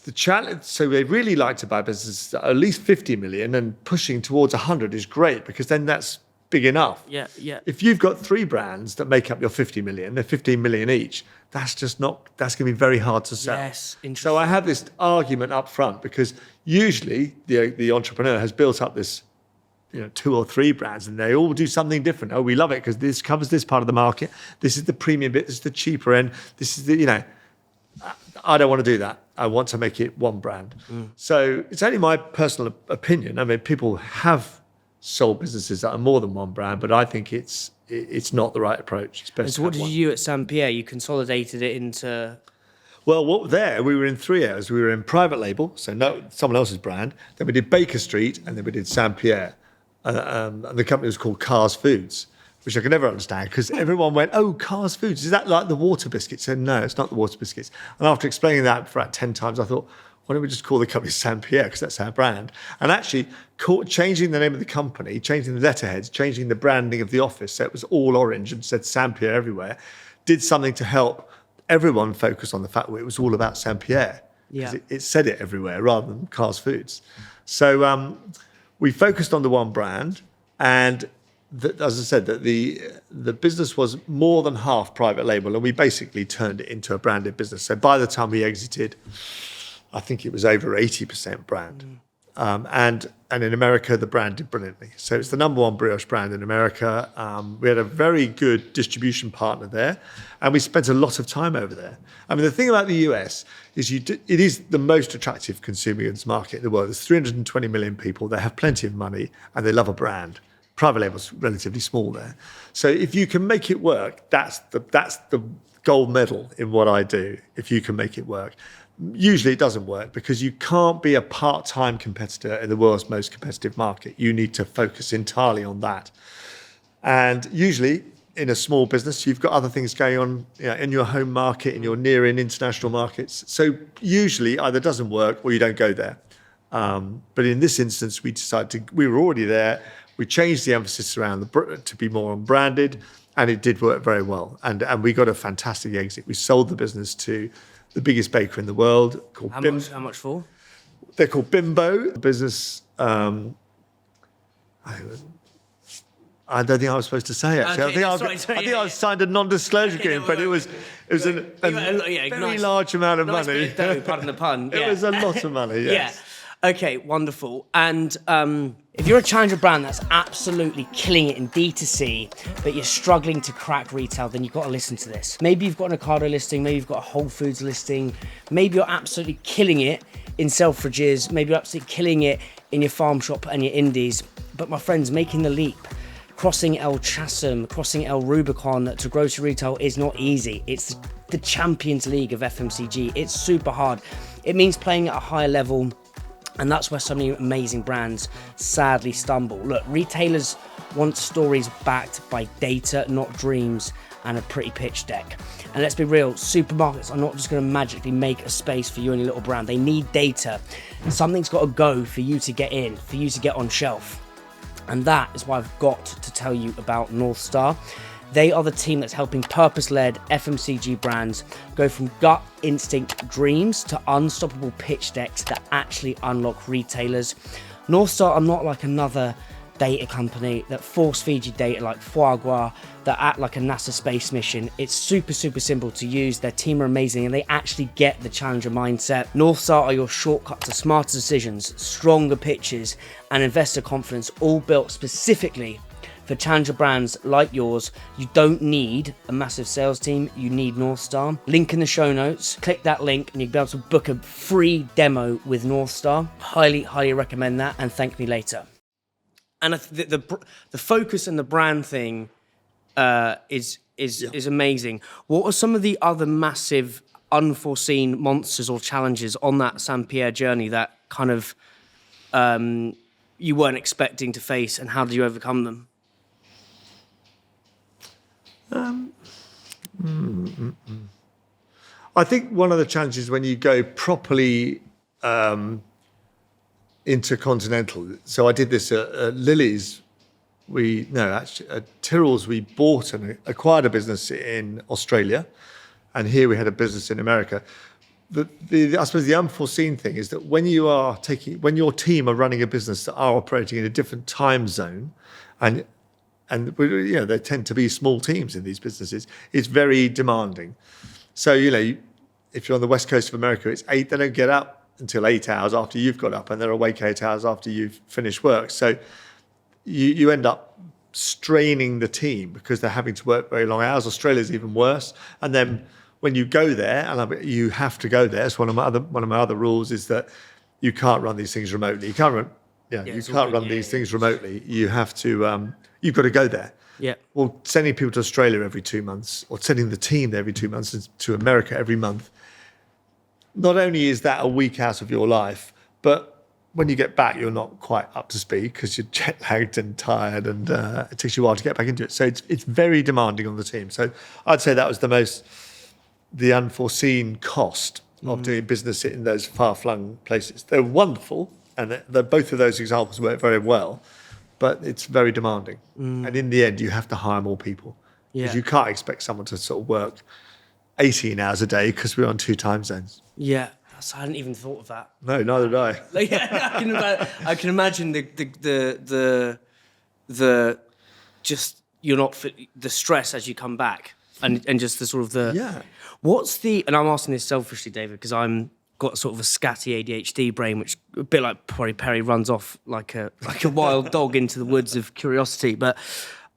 the challenge, so they really like to buy businesses at least 50 million, and pushing towards 100 is great because then that's big enough. Yeah. If you've got 3 brands that make up your 50 million, they're 15 million each, that's going to be very hard to sell. Yes, interesting. So I have this argument up front because usually the entrepreneur has built up this, 2 or 3 brands, and they all do something different. Oh, we love it because this covers this part of the market. This is the premium bit. This is the cheaper end. This is the, I don't want to do that. I want to make it one brand. So it's only my personal opinion. I mean, people have sold businesses that are more than one brand, but I think it's not the right approach. It's best And so to what have did one. you do at St. Pierre? You consolidated it into... Well, we were in 3 areas. We were in private label, so someone else's brand. Then we did Baker Street, and then we did St. Pierre. And the company was called Cars Foods, which I could never understand because everyone went, oh, Cars Foods, is that like the water biscuits? I said, no, it's not the water biscuits. And after explaining that for about 10 times, I thought, why don't we just call the company St. Pierre, because that's our brand. And actually changing the name of the company, changing the letterheads, changing the branding of the office so it was all orange and said St. Pierre everywhere, did something to help everyone focus on the fact that it was all about St. Pierre. Yeah. It said it everywhere rather than Cars Foods. So we focused on the one brand, and as I said, that the business was more than half private label, and we basically turned it into a branded business. So by the time we exited, I think it was over 80% brand. And in America, the brand did brilliantly. So it's the number 1 brioche brand in America. We had a very good distribution partner there, and we spent a lot of time over there. I mean, the thing about the US is it is the most attractive consumer goods market in the world. There's 320 million people. They have plenty of money, and they love a brand. Private label's relatively small there. So if you can make it work, that's the gold medal in what I do, if you can make it work. Usually it doesn't work because you can't be a part-time competitor in the world's most competitive market. You need to focus entirely on that. And usually in a small business, you've got other things going on in your home market, in your near-in international markets. So usually either doesn't work or you don't go there. But in this instance, we were already there. We changed the emphasis around to be more on branded, and it did work very well. And we got a fantastic exit. We sold the business to the biggest baker in the world called How much for? They're called Bimbo. The business. I don't think I was supposed to say it. Actually. Okay, I think I signed a non-disclosure agreement, but it was a very large amount of money. Pardon the pun. It was a lot of money. Yes. Yeah. Okay, wonderful. And if you're a challenger brand that's absolutely killing it in D2C, but you're struggling to crack retail, then you've got to listen to this. Maybe you've got an Ocado listing, maybe you've got a Whole Foods listing, maybe you're absolutely killing it in Selfridges, maybe you're absolutely killing it in your farm shop and your indies. But my friends, making the leap, crossing El Chasm, crossing El Rubicon to grocery retail is not easy. It's the Champions League of FMCG. It's super hard. It means playing at a higher level. And that's where so many amazing brands sadly stumble. Look, retailers want stories backed by data, not dreams, and a pretty pitch deck. And let's be real, supermarkets are not just going to magically make a space for you and your little brand. They need data. Something's got to go for you to get in, for you to get on shelf. And that is why I've got to tell you about North Star. They are the team that's helping purpose-led FMCG brands go from gut instinct dreams to unstoppable pitch decks that actually unlock retailers. North Star are not like another data company that force feed you data like foie gras, that act like a NASA space mission. It's super, super simple to use. Their team are amazing and they actually get the challenger mindset. North Star are your shortcut to smarter decisions, stronger pitches, and investor confidence, all built specifically for challenger brands like yours, you don't need a massive sales team, you need North Star. Link in the show notes, click that link and you'll be able to book a free demo with North Star. Highly, highly recommend that, and thank me later. And the focus and the brand thing is amazing. What are some of the other massive unforeseen monsters or challenges on that St. Pierre journey that kind of you weren't expecting to face, and how did you overcome them? I think one of the challenges when you go properly intercontinental. So I did this at Lilly's. At Tyrrells, we bought and acquired a business in Australia, and here we had a business in America. I suppose the unforeseen thing is that when your team are running a business that are operating in a different time zone, and they tend to be small teams in these businesses, it's very demanding. So if you're on the west coast of America, it's 8. They don't get up until 8 hours after you've got up, and they're awake 8 hours after you've finished work. So you end up straining the team because they're having to work very long hours. Australia's even worse. And then when you go there, and you have to go there, so one of my other rules is that you can't run these things remotely. You can't run these things remotely. You have to. You've got to go there. Yeah. Well, sending people to Australia every 2 months, or sending the team there every 2 months, and to America every month. Not only is that a week out of your life, but when you get back, you're not quite up to speed because you're jet lagged and tired, and it takes you a while to get back into it. So it's very demanding on the team. So I'd say that was the unforeseen cost of doing business in those far-flung places. They're wonderful, and both of those examples work very well, but it's very demanding. And in the end, you have to hire more people because you can't expect someone to sort of work 18 hours a day because we're on 2 time zones. Yeah. So I hadn't even thought of that. No, neither did I. I can imagine the just you're not the stress as you come back, and just the sort of and I'm asking this selfishly, David, because I'm got sort of a scatty ADHD brain, which a bit like probably Perry runs off like a wild dog into the woods of curiosity, but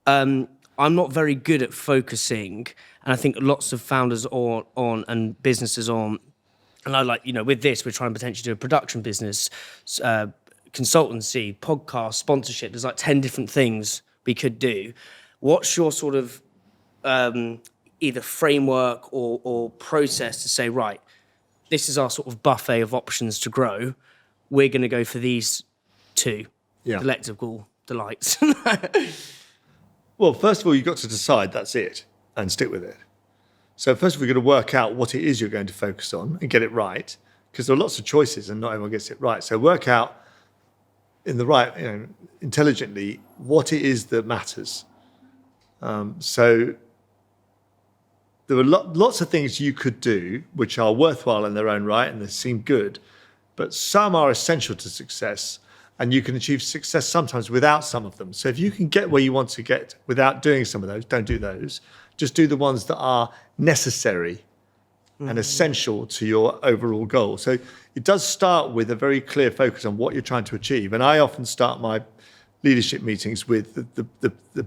I'm not very good at focusing, and I think lots of founders on and businesses on. And I with this, we're trying to potentially do a production business, consultancy, podcast, sponsorship. There's 10 different things we could do. What's your sort of either framework or process to say, right, this is our sort of buffet of options to grow. We're going to go for these 2 delectable delights. Well, first of all, you've got to decide that's it and stick with it. So first of all, you've got to work out what it is you're going to focus on and get it right, because there are lots of choices and not everyone gets it right. So work out intelligently what it is that matters. So there are lots of things you could do which are worthwhile in their own right and they seem good, but some are essential to success, and you can achieve success sometimes without some of them. So if you can get where you want to get without doing some of those, don't do those. Just do the ones that are necessary and essential to your overall goal. So it does start with a very clear focus on what you're trying to achieve. And I often start my leadership meetings with the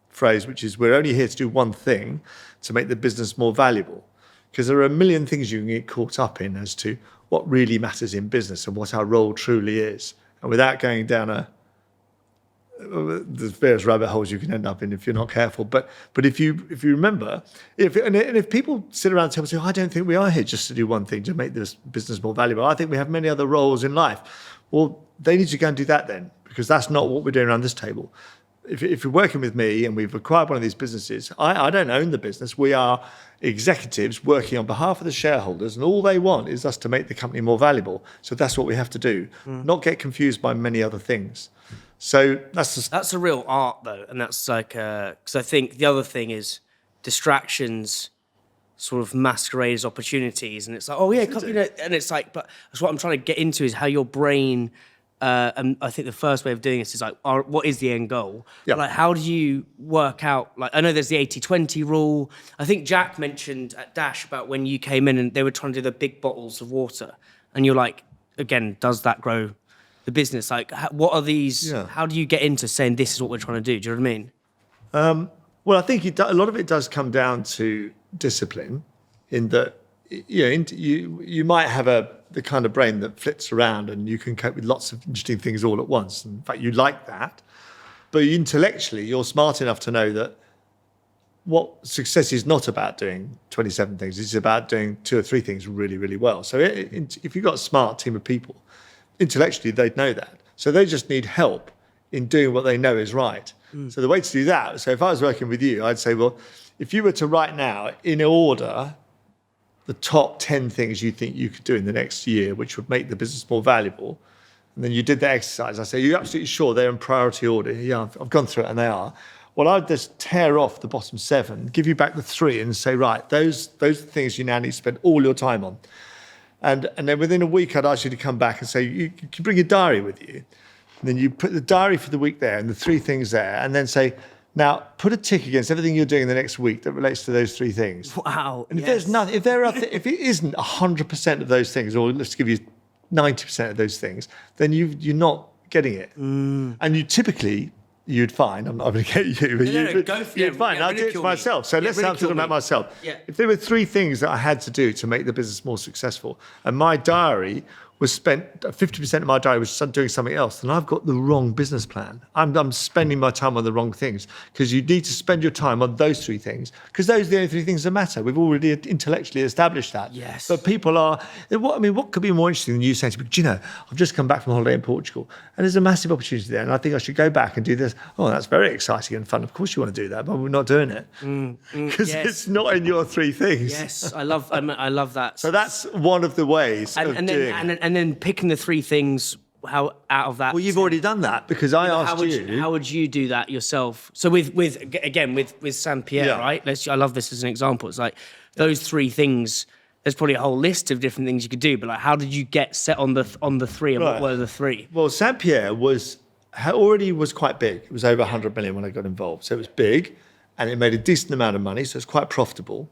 phrase, which is, we're only here to do one thing, to make the business more valuable. Because there are a million things you can get caught up in as to what really matters in business and what our role truly is. And without going down there's various rabbit holes you can end up in if you're not careful. But if you remember, if people sit around and say, I don't think we are here just to do one thing to make this business more valuable. I think we have many other roles in life. Well, they need to go and do that then, because that's not what we're doing around this table. If you're working with me and we've acquired one of these businesses, I don't own the business. We are executives working on behalf of the shareholders, and all they want is us to make the company more valuable. So that's what we have to do, not get confused by many other things. So that's a real art, though, and that's because I think the other thing is distractions sort of masquerade as opportunities, and it's like, and it's like, but that's what I'm trying to get into is how your brain. And I think the first way of doing this is what is the end goal? Yeah. Like, how do you work out? Like, I know there's the 80-20 rule. I think Jack mentioned at Dash about when you came in and they were trying to do the big bottles of water, and you're like, again, does that grow the business? Like, what are these? Yeah. How do you get into saying this is what we're trying to do? Do you know what I mean? Well, I think a lot of it does come down to discipline, in that you might have the kind of brain that flits around and you can cope with lots of interesting things all at once. In fact, you like that, but intellectually, you're smart enough to know that what success is not about doing 27 things. It's about doing 2 or 3 things really, really well. So if you've got a smart team of people, intellectually, they'd know that. So they just need help in doing what they know is right. So the way to do that, so if I was working with you, I'd say, well, if you were to write now, in order, the top 10 things you think you could do in the next year, which would make the business more valuable, and then you did the exercise, I say, you're absolutely sure they're in priority order? Yeah, I've gone through it and they are. Well, I'd just tear off the bottom 7, give you back the 3 and say, right, those are the things you now need to spend all your time on. And then within a week, I'd ask you to come back and say, you can bring your diary with you. And then you put the diary for the week there and the 3 things there, and then say, now put a tick against everything you're doing in the next week that relates to those 3 things. Wow. And if there's nothing, if it isn't 100% of those things, or let's give you 90% of those things, then you're not getting it. And you'd find, I'm not going to get you, but you'd find, I'll do it to myself. So let's start talking about myself. Yeah. If there were 3 things that I had to do to make the business more successful, and my diary was spent, 50% of my diary was doing something else, then I've got the wrong business plan. I'm spending my time on the wrong things, because you need to spend your time on those 3 things, because those are the only 3 things that matter. We've already intellectually established that. Yes. But people are, what could be more interesting than you saying to me, do you know, I've just come back from holiday in Portugal, and there's a massive opportunity there, and I think I should go back and do this. Oh, that's very exciting and fun. Of course you want to do that, but we're not doing it. Because it's not in your 3 things. Yes, I love that. So that's one of the ways of doing it. And then picking the 3 things out of that. Well, you've already done that, because I asked you. How would you do that yourself? So with Saint Pierre, right? I love this as an example. It's like those 3 things. There's probably a whole list of different things you could do, but like, how did you get set on the 3, and what were the 3? Well, Saint Pierre already was quite big. It was over 100 million when I got involved, so it was big, and it made a decent amount of money, so it's quite profitable.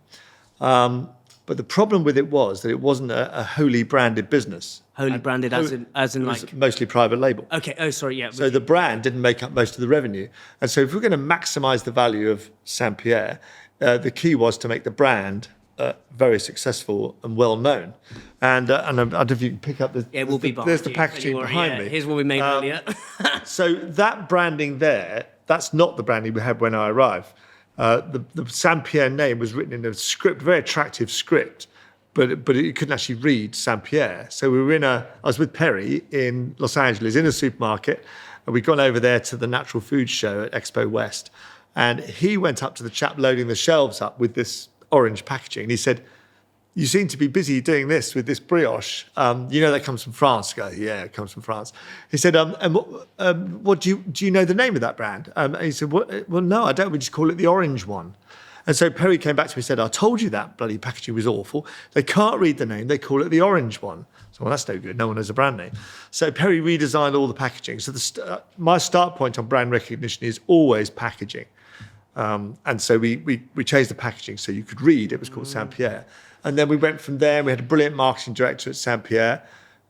But the problem with it was that it wasn't a wholly branded business. Wholly branded as in like... It was mostly private label. Okay, oh, sorry, yeah. So the brand didn't make up most of the revenue. And so if we're going to maximise the value of Saint Pierre, the key was to make the brand very successful and well known. And I don't know if you can pick up there's the packaging behind me. Here's what we made earlier. So that branding there, that's not the branding we had when I arrived. The Saint Pierre name was written in a script, very attractive script, but it couldn't actually read Saint Pierre. So I was with Perry in Los Angeles in a supermarket, and we'd gone over there to the Natural Food Show at Expo West, and he went up to the chap loading the shelves up with this orange packaging, and he said, "You seem to be busy doing this with this brioche. That comes from France." I go, "Yeah, it comes from France." He said, "What do you know the name of that brand?" And he said, "Well, no, I don't. We just call it the orange one." And so Perry came back to me and said, "I told you that bloody packaging was awful. They can't read the name. They call it the orange one." So, well, that's no good. No one knows a brand name. So Perry redesigned all the packaging. So my start point on brand recognition is always packaging. And so we changed the packaging so you could read. It was called Saint Pierre. And then we went from there. We had a brilliant marketing director at Saint Pierre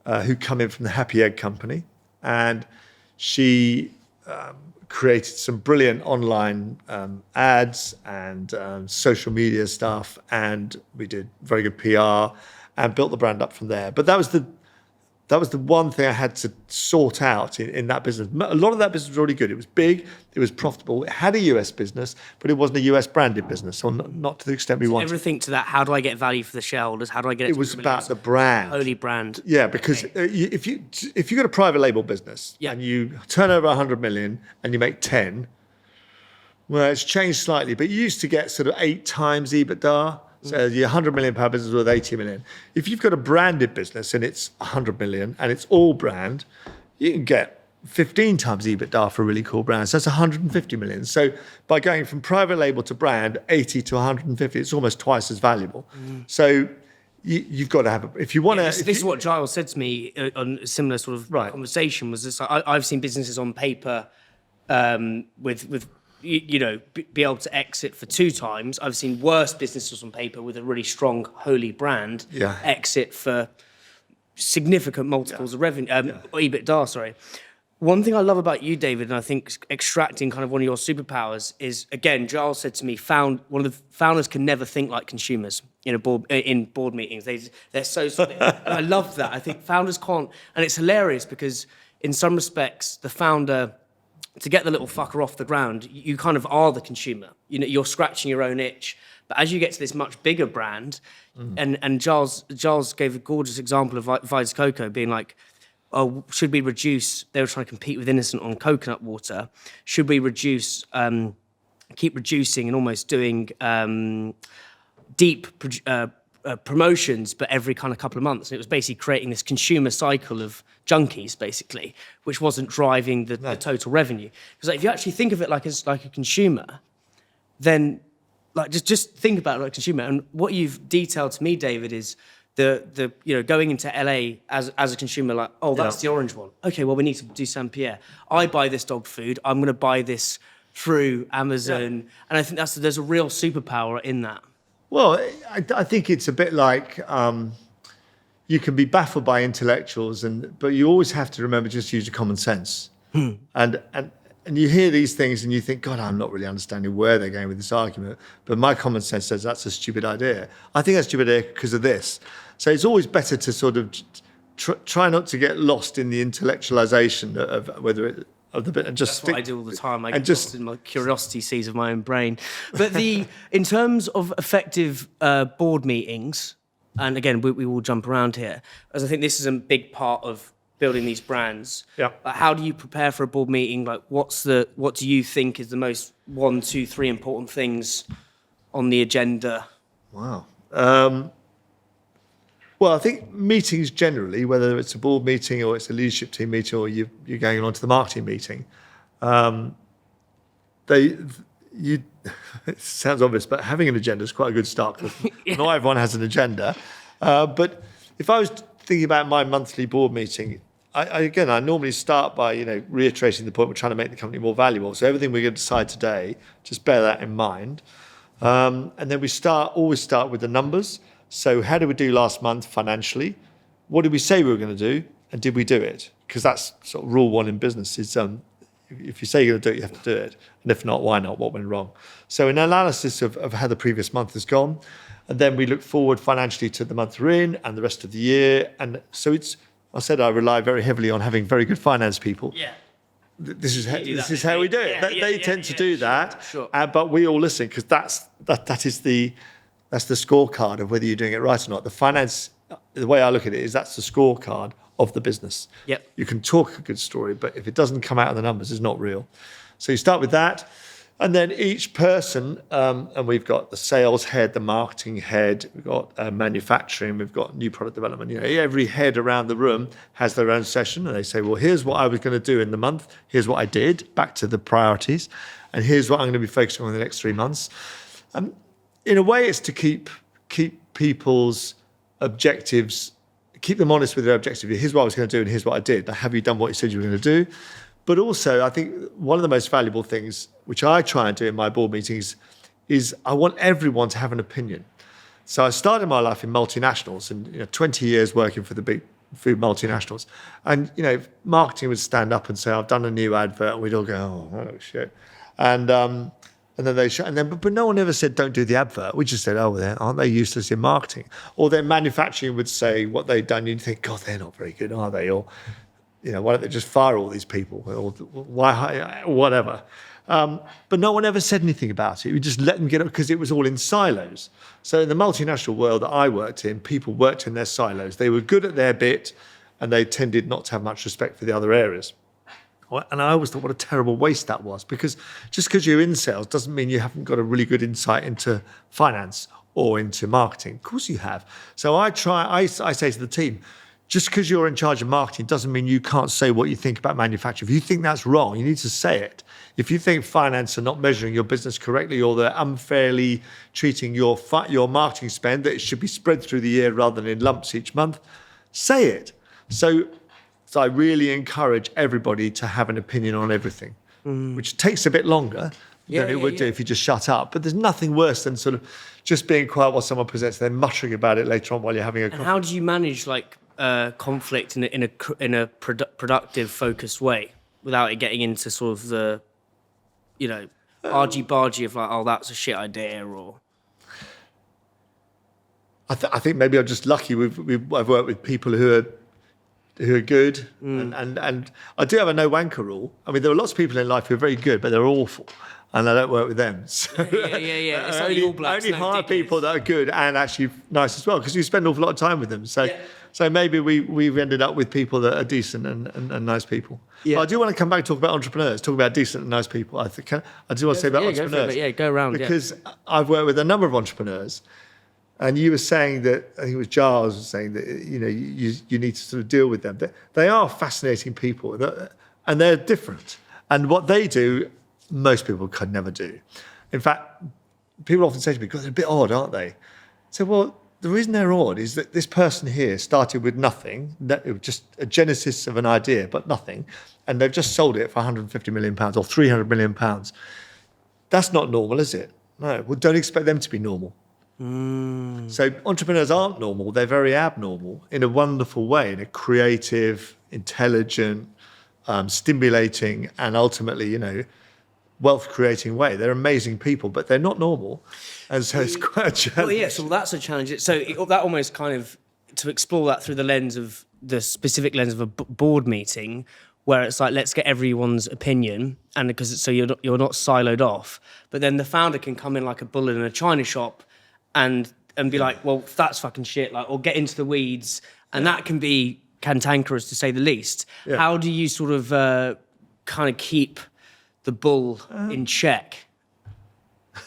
who'd come in from the Happy Egg Company. And she created some brilliant online ads and social media stuff. And we did very good PR and built the brand up from there. But that was the one thing I had to sort out in that business. A lot of that business was already good. It was big, it was profitable. It had a US business, but it wasn't a US branded business, so not to the extent we wanted. Everything to that, how do I get value for the shareholders? How do I get it? It was about the brand. Holy brand. Yeah, because if you got a private label business and you turn over 100 million and you make 10, well, it's changed slightly, but you used to get sort of 8 times EBITDA. So your £100 million business worth 80 million. If you've got a branded business and it's 100 million and it's all brand, you can get 15 times EBITDA for a really cool brand. So that's 150 million. So by going from private label to brand, 80 to 150, it's almost twice as valuable. So you've got to have if you want to. This is what Giles said to me on a similar sort of conversation. Was this? I've seen businesses on paper with be able to exit for 2 times. I've seen worse businesses on paper with a really strong holy brand exit for significant multiples of revenue, EBITDA. Sorry. One thing I love about you, David, and I think extracting kind of one of your superpowers is, again, Giles said to me, one of the founders can never think like consumers in board meetings. They're so and I love that. I think founders can't, and it's hilarious because in some respects, the founder, to get the little fucker off the ground, you kind of are the consumer. You know, you're scratching your own itch. But as you get to this much bigger brand, and Giles gave a gorgeous example of Vita Coco being like, oh, should we reduce? They were trying to compete with Innocent on coconut water. Should we reduce? Keep reducing and almost doing deep promotions, but every kind of couple of months. And it was basically creating this consumer cycle of junkies, basically, which wasn't driving the total revenue. Because like, if you actually think of it like a consumer, then like just think about it like a consumer. And what you've detailed to me, David, is the going into LA as a consumer, like, oh, that's the orange one. Okay, well, we need to do Saint Pierre. I buy this dog food. I'm going to buy this through Amazon, and I think there's a real superpower in that. Well, I think it's a bit like you can be baffled by intellectuals, but you always have to remember just use your common sense. And you hear these things and you think, God, I'm not really understanding where they're going with this argument. But my common sense says that's a stupid idea. I think that's a stupid idea because of this. So it's always better to sort of try not to get lost in the intellectualization of the bit and just. That's what I do all the time. I get lost in my curiosity seas of my own brain. But in terms of effective board meetings, and again, we will jump around here, as I think this is a big part of building these brands. Yeah. Like, how do you prepare for a board meeting? Like, what do you think is the most 1, 2, 3 important things on the agenda? Wow. Well, I think meetings generally, whether it's a board meeting or it's a leadership team meeting or you're going on to the marketing meeting, it sounds obvious, but having an agenda is quite a good start. Not everyone has an agenda. But if I was thinking about my monthly board meeting, I normally start by reiterating the point we're trying to make the company more valuable. So everything we're going to decide today, just bear that in mind. And then we always start with the numbers. So how did we do last month financially? What did we say we were going to do? And did we do it? Because that's sort of rule one in business is if you say you're going to do it, you have to do it. And if not, why not? What went wrong? So an analysis of how the previous month has gone. And then we look forward financially to the month we're in and the rest of the year. And so I said I rely very heavily on having very good finance people. Yeah. This is how we do it. They tend to do that. Sure. But we all listen because that's the scorecard of whether you're doing it right or not. The finance, the way I look at it is that's the scorecard of the business. Yep. You can talk a good story, but if it doesn't come out of the numbers, it's not real. So you start with that. And then each person, and we've got the sales head, the marketing head, we've got manufacturing, we've got new product development. Every head around the room has their own session, and they say, well, here's what I was going to do in the month. Here's what I did, back to the priorities. And here's what I'm going to be focusing on in the next 3 months. In a way, it's to keep people's objectives, keep them honest with their objectives. Here's what I was going to do, and here's what I did. Now, have you done what you said you were going to do? But also, I think one of the most valuable things, which I try and do in my board meetings, is I want everyone to have an opinion. So I started my life in multinationals and 20 years working for the big food multinationals. And, marketing would stand up and say, I've done a new advert. And we'd all go, oh shit. And then they show, but no one ever said, don't do the advert. We just said, aren't they useless in marketing? Or then manufacturing would say what they'd done. You'd think, God, they're not very good, are they? Or, why don't they just fire all these people? Or why, whatever. But no one ever said anything about it. We just let them get it because it was all in silos. So in the multinational world that I worked in, people worked in their silos. They were good at their bit and they tended not to have much respect for the other areas. And I always thought what a terrible waste that was, because just because you're in sales doesn't mean you haven't got a really good insight into finance or into marketing. Of course you have. So I say to the team, just because you're in charge of marketing doesn't mean you can't say what you think about manufacturing. If you think that's wrong, you need to say it. If you think finance are not measuring your business correctly or they're unfairly treating your marketing spend, that it should be spread through the year rather than in lumps each month, say it. So I really encourage everybody to have an opinion on everything, which takes a bit longer than it would do if you just shut up. But there's nothing worse than sort of just being quiet while someone presents, then muttering about it later on while you're having a And how do you manage conflict in a productive, focused way? without it getting into sort of the, argy-bargy of like, oh, that's a shit idea, or... I think maybe I'm just lucky. I've worked with people who are good, and I do have a no wanker rule. I mean, there are lots of people in life who are very good, but they're awful, and I don't work with them. So Yeah. It's like the All Blacks, only no hire dickheads. people that are good and actually nice as well, because you spend an awful lot of time with them. So maybe we've ended up with people that are decent and nice people. Yeah. But I do want to come back and talk about entrepreneurs, talk about decent and nice people. I do want to say about entrepreneurs. Go around. Because I've worked with a number of entrepreneurs. And you were saying that, I think it was Giles was saying that, you need to sort of deal with them. They are fascinating people, and they're different. And what they do, most people could never do. In fact, people often say to me, God, they're a bit odd, aren't they? So, well, the reason they're odd is that this person here started with nothing, just a genesis of an idea, but nothing, and they've just sold it for £150 million or £300 million. That's not normal, is it? No, well, don't expect them to be normal. So entrepreneurs aren't normal, they're very abnormal in a wonderful way, in a creative, intelligent, stimulating, and ultimately, wealth-creating way. They're amazing people, but they're not normal. And so it's quite a challenge. So that's a challenge. So that almost kind of, to explore that through the specific lens of a board meeting, where it's like, let's get everyone's opinion, and because so you're not siloed off, but then the founder can come in like a bull in a china shop and be like, well, that's fucking shit, like, or get into the weeds, and that can be cantankerous to say the least. Yeah. How do you sort of kind of keep the bull in check?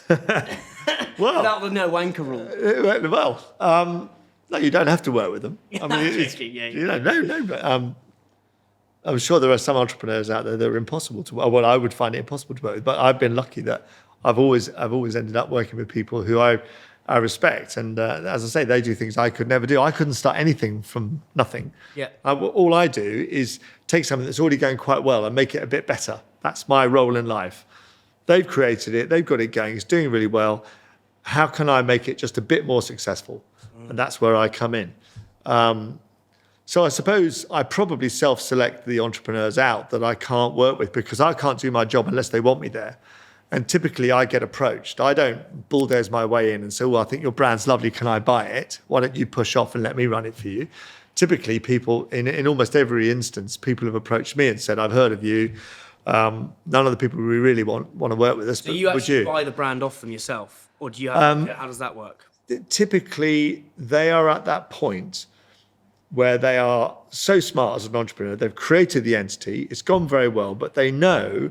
Well, without the no wanker rule. No, you don't have to work with them. I mean, no, but I'm sure there are some entrepreneurs out there that are impossible to work. Well, I would find it impossible to work with, but I've been lucky that I've always ended up working with people who I respect, and as I say, they do things I could never do. I couldn't start anything from nothing. Yeah. All I do is take something that's already going quite well and make it a bit better. That's my role in life. They've created it, they've got it going, it's doing really well. How can I make it just a bit more successful? And that's where I come in. So I suppose I probably self-select the entrepreneurs out that I can't work with, because I can't do my job unless they want me there. And typically I get approached. I don't bulldoze my way in and say, well, I think your brand's lovely, can I buy it? Why don't you push off and let me run it for you? Typically people, in almost every instance, people have approached me and said, I've heard of you. None of the people we really want to work with us. Do you actually buy the brand off them yourself? Or do you have, how does that work? Typically, they are at that point where they are so smart as an entrepreneur, they've created the entity, it's gone very well, but they know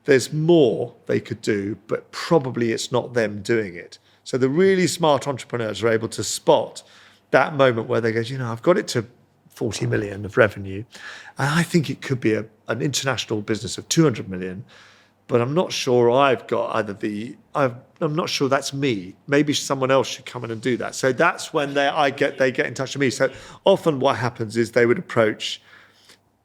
there's more they could do, but probably it's not them doing it. So the really smart entrepreneurs are able to spot that moment where they go, I've got it to 40 million of revenue, and I think it could be an international business of 200 million, but I'm not sure I've got I'm not sure that's me. Maybe someone else should come in and do that. So that's when they get in touch with me. So often what happens is they would approach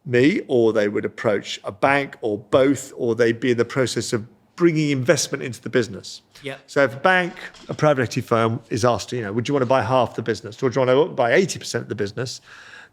me, or they would approach a bank, or both, or they'd be in the process of bringing investment into the business. Yeah. So if a private equity firm is asked, would you want to buy half the business, or do you want to buy 80% of the business?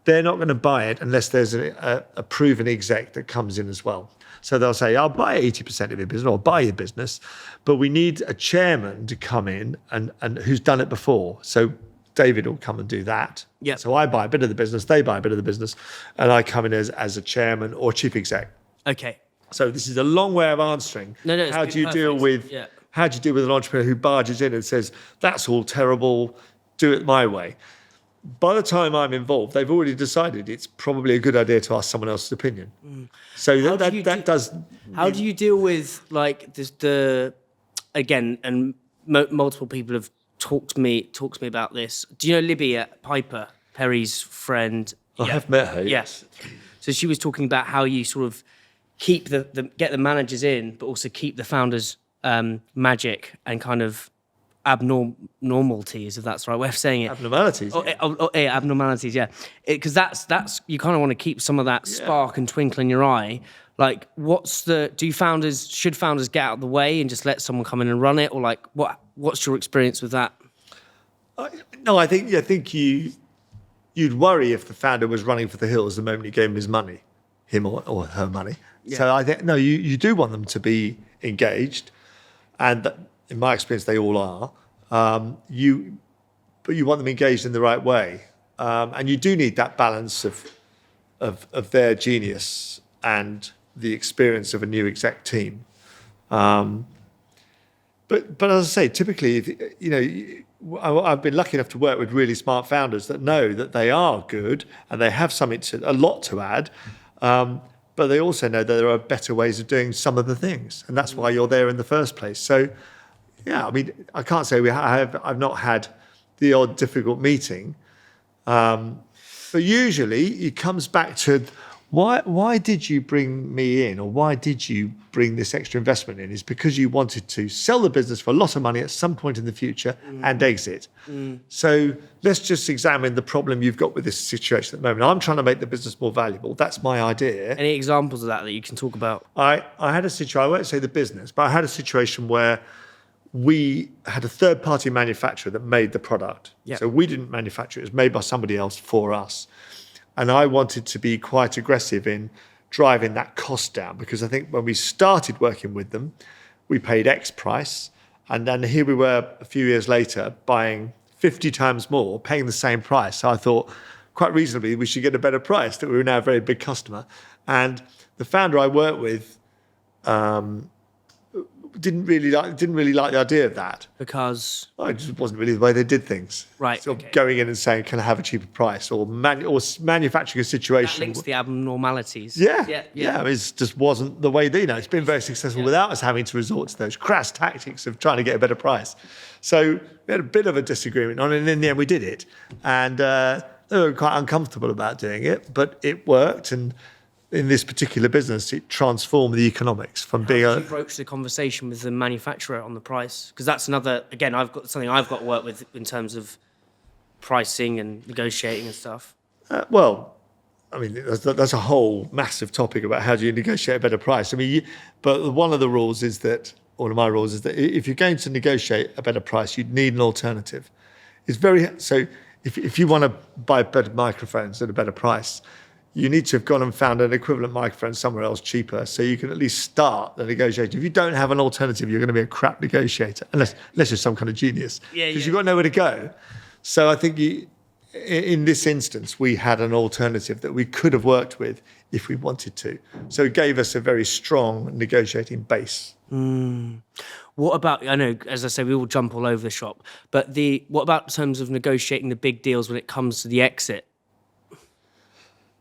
They're not going to buy it unless there's a proven exec that comes in as well. So they'll say, I'll buy 80% of your business, or I'll buy your business, but we need a chairman to come in and who's done it before. So David will come and do that. Yeah. So I buy a bit of the business, they buy a bit of the business, and I come in as a chairman or chief exec. Okay. So this is a long way of answering. No, how do you deal with an entrepreneur who barges in and says, that's all terrible, do it my way? By the time I'm involved, they've already decided it's probably a good idea to ask someone else's opinion. So How do you deal with like this? Again, and multiple people have talked to me about this. Do you know Libby at Piper, Perry's friend? I have met her. Yes. So she was talking about how you sort of keep get the managers in, but also keep the founders' magic and kind of abnormalities, if that's the right way of saying it. Abnormalities. Yeah, abnormalities. Yeah, because that's you kind of want to keep some of that spark and twinkle in your eye. Like, should founders get out of the way and just let someone come in and run it, or like what's your experience with that? I think you'd worry if the founder was running for the hills the moment you gave him his money. him or her money. Yeah. So I think, no, you do want them to be engaged. And in my experience, they all are. But you want them engaged in the right way. And you do need that balance of their genius and the experience of a new exec team. But as I say, typically, I've been lucky enough to work with really smart founders that know that they are good and they have a lot to add, but they also know that there are better ways of doing some of the things, and that's why you're there in the first place. So, yeah, I mean, I can't say I've not had the odd difficult meeting, but usually it comes back to why did you bring me in, or why did you bring this extra investment in? Is because you wanted to sell the business for a lot of money at some point in the future and exit. So let's just examine the problem you've got with this situation at the moment. I'm trying to make the business more valuable. That's my idea. Any examples of that you can talk about? I had a situation, I won't say the business, but I had a situation where we had a third-party manufacturer that made the product. Yep. So we didn't manufacture it. It was made by somebody else for us. And I wanted to be quite aggressive in driving that cost down, because I think when we started working with them, we paid X price. And then here we were a few years later buying 50 times more, paying the same price. So I thought, quite reasonably, we should get a better price, that we were now a very big customer. And the founder I worked with didn't really like the idea of that. Because? It just wasn't really the way they did things. Right, Sort of okay. going in and saying, can I have a cheaper price? Or manufacturing a That situation. links the abnormalities. Yeah. Yeah. It just wasn't the way it's been very successful without us having to resort to those crass tactics of trying to get a better price. So we had a bit of a disagreement on it, and in the end we did it. And they were quite uncomfortable about doing it, but it worked. And in this particular business, it transformed the economics from being How did you broach the conversation with the manufacturer on the price? Because that's another, again, I've got to work with in terms of pricing and negotiating and stuff. Well, I mean, that's a whole massive topic about how do you negotiate a better price. I mean, but one of the rules is that, one of my rules is that if you're going to negotiate a better price, you'd need an alternative. So if you want to buy better microphones at a better price, you need to have gone and found an equivalent microphone somewhere else cheaper, so you can at least start the negotiation. If you don't have an alternative, you're going to be a crap negotiator, unless you're some kind of genius, because you've got nowhere to go. So I think in this instance, we had an alternative that we could have worked with if we wanted to. So it gave us a very strong negotiating base. What about, I know, as I say, we all jump all over the shop, but what about in terms of negotiating the big deals when it comes to the exit?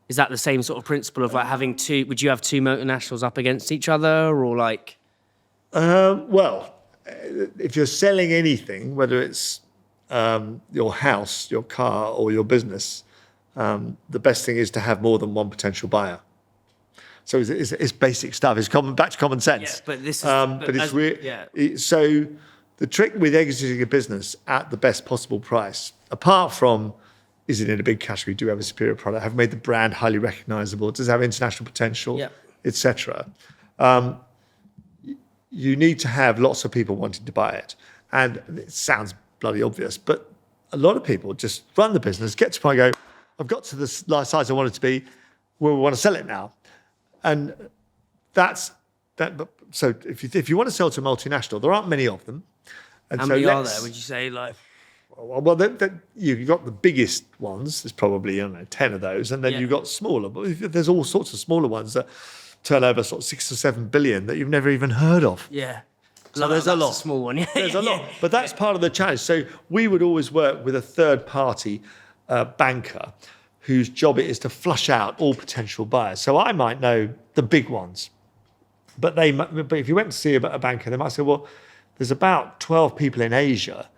Is that the same sort of principle of like having would you have two multinationals up against each other, or like? Well, if you're selling anything, whether it's your house, your car, or your business, the best thing is to have more than one potential buyer. So it's basic stuff. It's back to common sense. Yeah, but this is. So the trick with exiting a business at the best possible price, apart from, is it in a big category? Do we have a superior product? Have we made the brand highly recognizable? Does it have international potential, etc.? You need to have lots of people wanting to buy it. And it sounds bloody obvious, but a lot of people just run the business, get to the point, go, I've got to the size I want it to be, we want to sell it now. And that's that. So if you want to sell to a multinational, there aren't many of them. And How many are there, would you say? Like, well, you've got the biggest ones. There's probably 10 of those, and then you've got smaller. But there's all sorts of smaller ones that turn over sort of 6 or 7 billion that you've never even heard of. Yeah. So there's a lot. A small one. Yeah. There's a lot, but that's part of the challenge. So we would always work with a third-party banker whose job it is to flush out all potential buyers. So I might know the big ones, but if you went to see a banker, they might say, well, there's about 12 people in Asia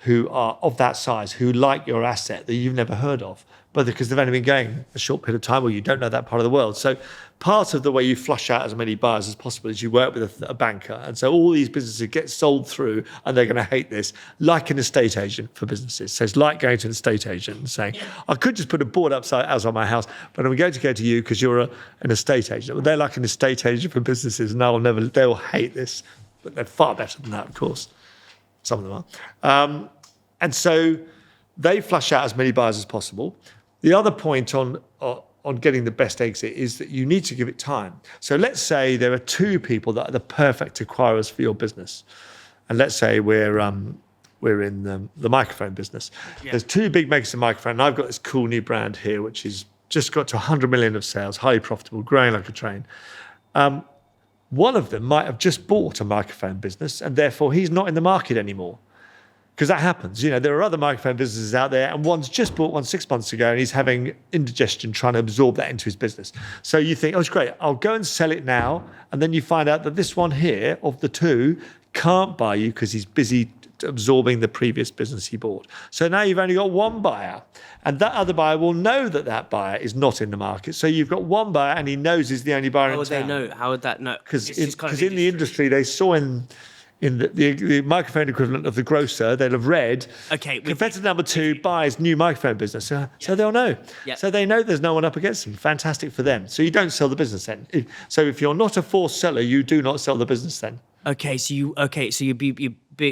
who are of that size, who like your asset that you've never heard of, but because they've only been going a short period of time, or you don't know that part of the world. So part of the way you flush out as many buyers as possible is you work with a banker. And so all these businesses get sold through, and they're going to hate this, like an estate agent for businesses. So it's like going to an estate agent and saying, I could just put a board outside my house, but I'm going to go to you because you're an estate agent. Well, they're like an estate agent for businesses, and they'll hate this. But they're far better than that, of course. Some of them are. And so they flush out as many buyers as possible. The other point on on getting the best exit is that you need to give it time. So let's say there are two people that are the perfect acquirers for your business. And let's say we're in the microphone business. Yeah. There's two big makers of microphone, and I've got this cool new brand here, which is just got to 100 million of sales, highly profitable, growing like a train. One of them might have just bought a microphone business, and therefore he's not in the market anymore. Because that happens. There are other microphone businesses out there, and one's just bought one 6 months ago, and he's having indigestion trying to absorb that into his business. So you think, oh, it's great, I'll go and sell it now. And then you find out that this one here, of the two, can't buy you because he's busy absorbing the previous business he bought. So now you've only got one buyer, and that other buyer will know that that buyer is not in the market. So you've got one buyer, and he knows he's the only buyer in town. How would they know? How would that know? Because in the industry, they saw in the microphone equivalent of the Grocer, they'll have read, competitor number 2 buys new microphone business. So they'll know. Yep. So they know there's no one up against them. Fantastic for them. So you don't sell the business then. So if you're not a forced seller, you do not sell the business then.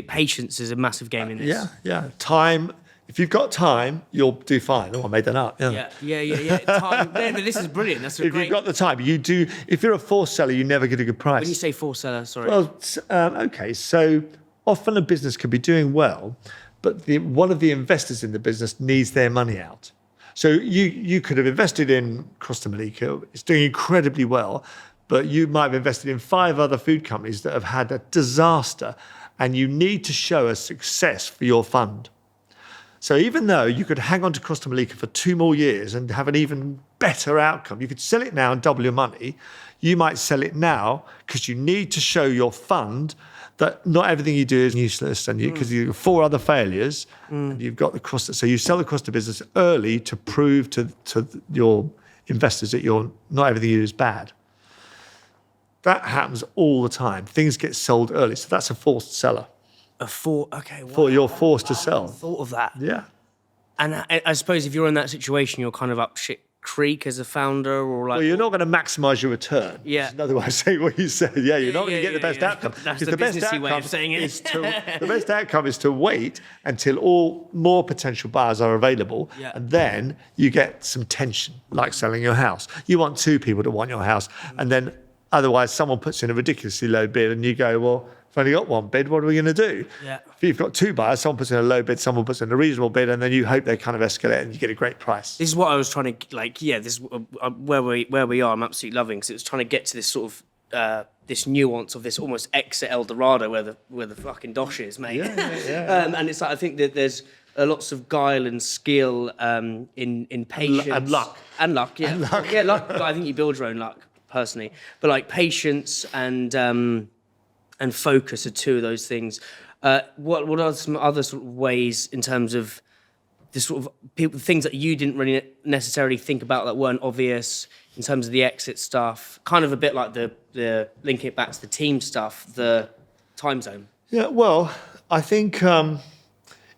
Patience is a massive game in this. Yeah. Time. If you've got time, you'll do fine. Oh, I made that up. Yeah. Time. But this is brilliant. That's if you've got the time, you do. If you're a forced seller, you never get a good price. When you say forced seller, sorry. Well, so often a business could be doing well, but one of the investors in the business needs their money out. So you could have invested in Crosta Mollica. It's doing incredibly well, but you might have invested in 5 other food companies that have had a disaster, and you need to show a success for your fund. So even though you could hang on to Crosta Mollica for 2 more years and have an even better outcome, you could sell it now and double your money. You might sell it now because you need to show your fund that not everything you do is useless, and because you've 4 other failures, and you've got the Crosta. So you sell the Crosta business early to prove to your investors that not everything you do is bad. That happens all the time. Things get sold early, so that's a forced seller. You're forced to sell. I hadn't thought of that. Yeah. And I suppose if you're in that situation, you're kind of up shit creek as a founder, or like. Well, you're not going to maximise your return. Yeah. Another way of saying what you said. Yeah, you're not going to get the best outcome. That's the businessy way of saying it. The best outcome is to wait until more potential buyers are available, and then you get some tension, like selling your house. You want 2 people to want your house, and then otherwise someone puts in a ridiculously low bid, and you go, well, I've only got 1 bid, what are we going to do? Yeah. If you've got 2 buyers, someone puts in a low bid, someone puts in a reasonable bid, and then you hope they kind of escalate and you get a great price. This is what I was trying to, this is where we are, I'm absolutely loving, because it was trying to get to this sort of, this nuance of this almost Exit El Dorado where the fucking dosh is, mate. Yeah. And it's like, I think that there's lots of guile and skill in patience. And luck. And luck, yeah. Luck. I think you build your own luck, personally. But like patience and focus are 2 of those things. What are some other sort of ways in terms of the sort of things that you didn't really necessarily think about that weren't obvious in terms of the exit stuff? Kind of a bit like the linking it back to the team stuff, the time zone. Yeah, well, I think one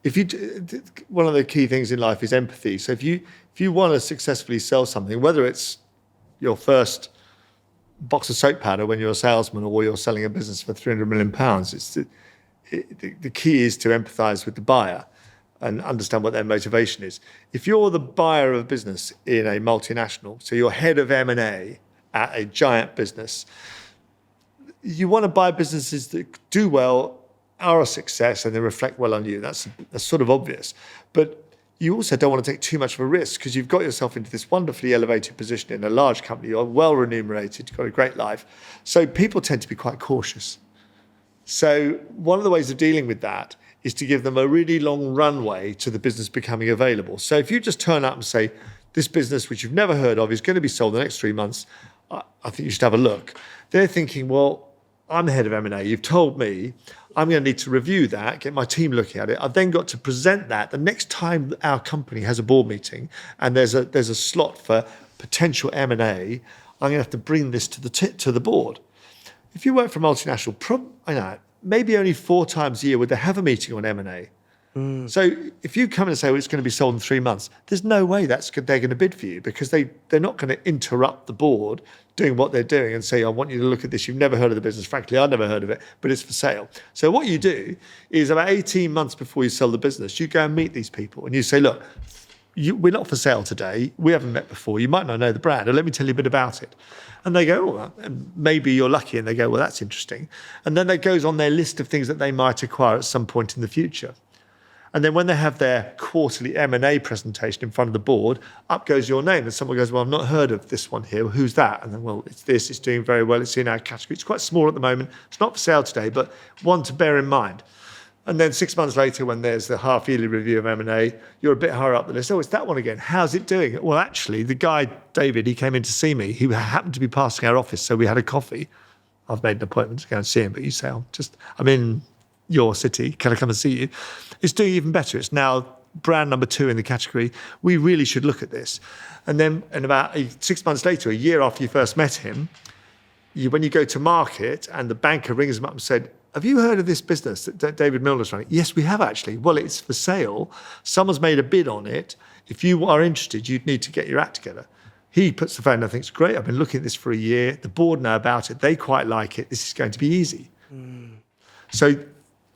of the key things in life is empathy. So if you want to successfully sell something, whether it's your first box of soap powder when you're a salesman, or you're selling a business for £300 million, the key is to empathise with the buyer and understand what their motivation is. If you're the buyer of a business in a multinational, so you're head of M&A at a giant business, you want to buy businesses that do well, are a success, and they reflect well on you. That's sort of obvious. But you also don't want to take too much of a risk, because you've got yourself into this wonderfully elevated position in a large company. You're well remunerated, you've got a great life. So people tend to be quite cautious. So one of the ways of dealing with that is to give them a really long runway to the business becoming available. So if you just turn up and say, this business, which you've never heard of, is going to be sold in the next 3 months, I think you should have a look. They're thinking, well, I'm the head of M&A. You've told me I'm going to need to review that, get my team looking at it. I've then got to present that the next time our company has a board meeting and there's a slot for potential M&A. I'm going to have to bring this to the board. If you work for a multinational, maybe only 4 times a year would they have a meeting on M&A. So if you come in and say, well, it's going to be sold in 3 months, there's no way they're going to bid for you, because they're not going to interrupt the board doing what they're doing and say, I want you to look at this. You've never heard of the business. Frankly, I've never heard of it, but it's for sale. So what you do is about 18 months before you sell the business, you go and meet these people and you say, look, we're not for sale today. We haven't met before. You might not know the brand. Or let me tell you a bit about it. And they go, oh, and maybe you're lucky. And they go, well, that's interesting. And then that goes on their list of things that they might acquire at some point in the future. And then when they have their quarterly M&A presentation in front of the board, up goes your name. And someone goes, well, I've not heard of this one here. Well, who's that? And then, well, it's this. It's doing very well. It's in our category. It's quite small at the moment. It's not for sale today, but one to bear in mind. And then 6 months later, when there's the half-yearly review of M&A, you're a bit higher up the list. Oh, it's that one again. How's it doing? Well, actually, the guy, David, he came in to see me. He happened to be passing our office, so we had a coffee. I've made an appointment to go and see him, but you say, I'm in your city. Can I come and see you? It's doing even better. It's now brand number 2 in the category. We really should look at this. And then in about 6 months later, a year after you first met him, when you go to market and the banker rings him up and said, have you heard of this business that David Milner's running? Yes, we have actually. Well, it's for sale. Someone's made a bid on it. If you are interested, you'd need to get your act together. He puts the phone and thinks, great, I've been looking at this for a year. The board know about it. They quite like it. This is going to be easy. So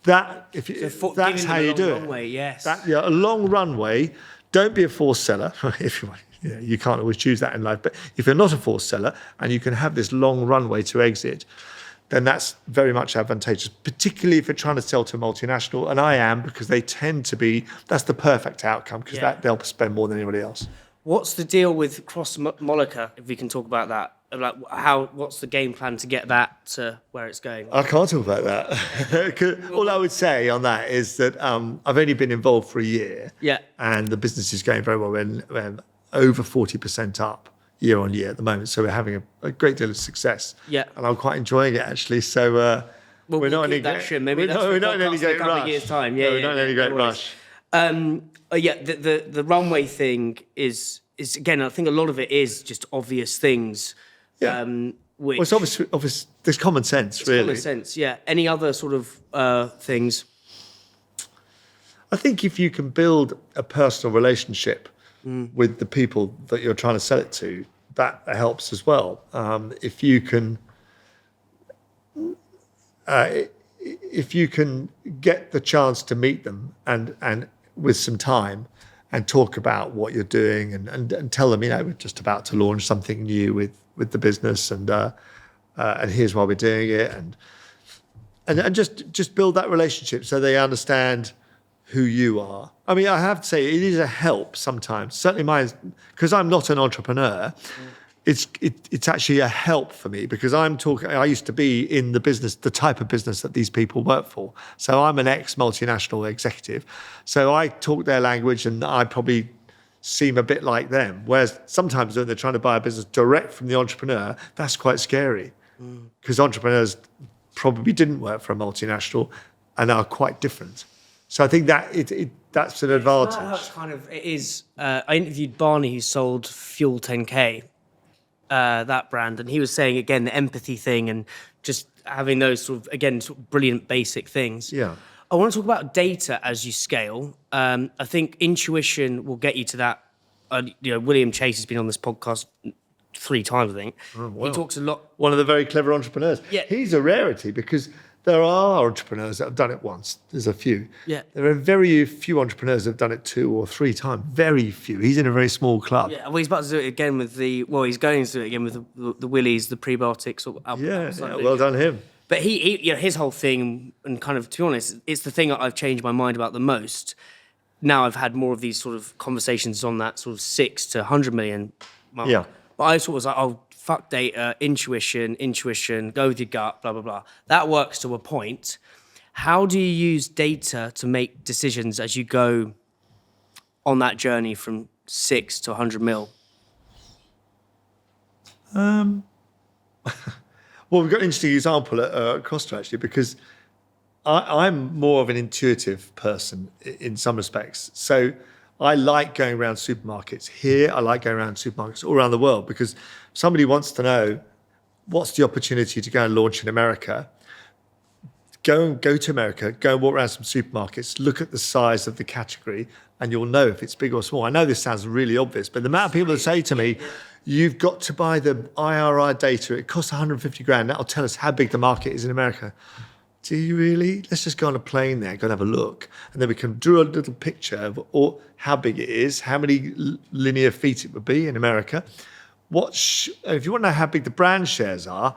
that's how you do it. Runway, yes. A long runway. Don't be a forced seller. If you can't always choose that in life. But if you're not a forced seller and you can have this long runway to exit, then that's very much advantageous, particularly if you're trying to sell to a multinational. And I am, because they tend to be, that's the perfect outcome, because they'll spend more than anybody else. What's the deal with Crosta Mollica, if we can talk about that? Like, what's the game plan to get that to where it's going? I can't talk about that. All I would say on that is that I've only been involved for a year. Yeah. And the business is going very well. We're over 40% up year on year at the moment. So we're having a great deal of success. Yeah. And I'm quite enjoying it, actually. So we're not in any great rush. Years' time. We're not in any great rush. The runway thing is again, I think a lot of it is just obvious things. Yeah. Well, it's obvious. There's common sense, really. Common sense, yeah. Any other sort of things? I think if you can build a personal relationship with the people that you're trying to sell it to, that helps as well. If you can get the chance to meet them and with some time and talk about what you're doing and tell them, we're just about to launch something new with the business and here's why we're doing it and just build that relationship so they understand who you are. I mean, I have to say, it is a help sometimes. Certainly mine, because I'm not an entrepreneur, it's actually a help for me because I used to be in the business, the type of business that these people work for. So I'm an ex-multinational executive. So I talk their language and I probably seem a bit like them. Whereas sometimes when they're trying to buy a business direct from the entrepreneur, that's quite scary because entrepreneurs probably didn't work for a multinational and are quite different. So I think that that's an advantage. It is. I interviewed Barney, who sold Fuel 10K, that brand, and he was saying again the empathy thing and just having those sort of brilliant basic things. Yeah. I want to talk about data as you scale. I think intuition will get you to that. William Chase has been on this podcast 3 times, I think. Oh, wow. He talks a lot. One of the very clever entrepreneurs. Yeah. He's a rarity because there are entrepreneurs that have done it once. There's a few. Yeah. There are very few entrepreneurs that have done it 2 or 3 times. Very few. He's in a very small club. Yeah. Well, he's about to do it again with he's going to do it again with the Willies, the prebiotics. Well done him. But he his whole thing, and kind of, to be honest, it's the thing that I've changed my mind about the most. Now I've had more of these sort of conversations on that sort of 6 to 100 million mark. Yeah. But I sort of was like, fuck data, intuition, go with your gut, blah, blah, blah. That works to a point. How do you use data to make decisions as you go on that journey from 6 to 100 mil? Well, we've got an interesting example at Crosta, actually, because I'm more of an intuitive person in some respects. So I like going around supermarkets here. I like going around supermarkets all around the world because somebody wants to know what's the opportunity to go and launch in America. Go to America, go and walk around some supermarkets, look at the size of the category, and you'll know if it's big or small. I know this sounds really obvious, but the amount of people that say to me, you've got to buy the IRI data, it costs 150 grand, that'll tell us how big the market is in America. do you really? Let's just go on a plane there, go and have a look. And then we can draw a little picture of how big it is, how many linear feet it would be in America. If you want to know how big the brand shares are,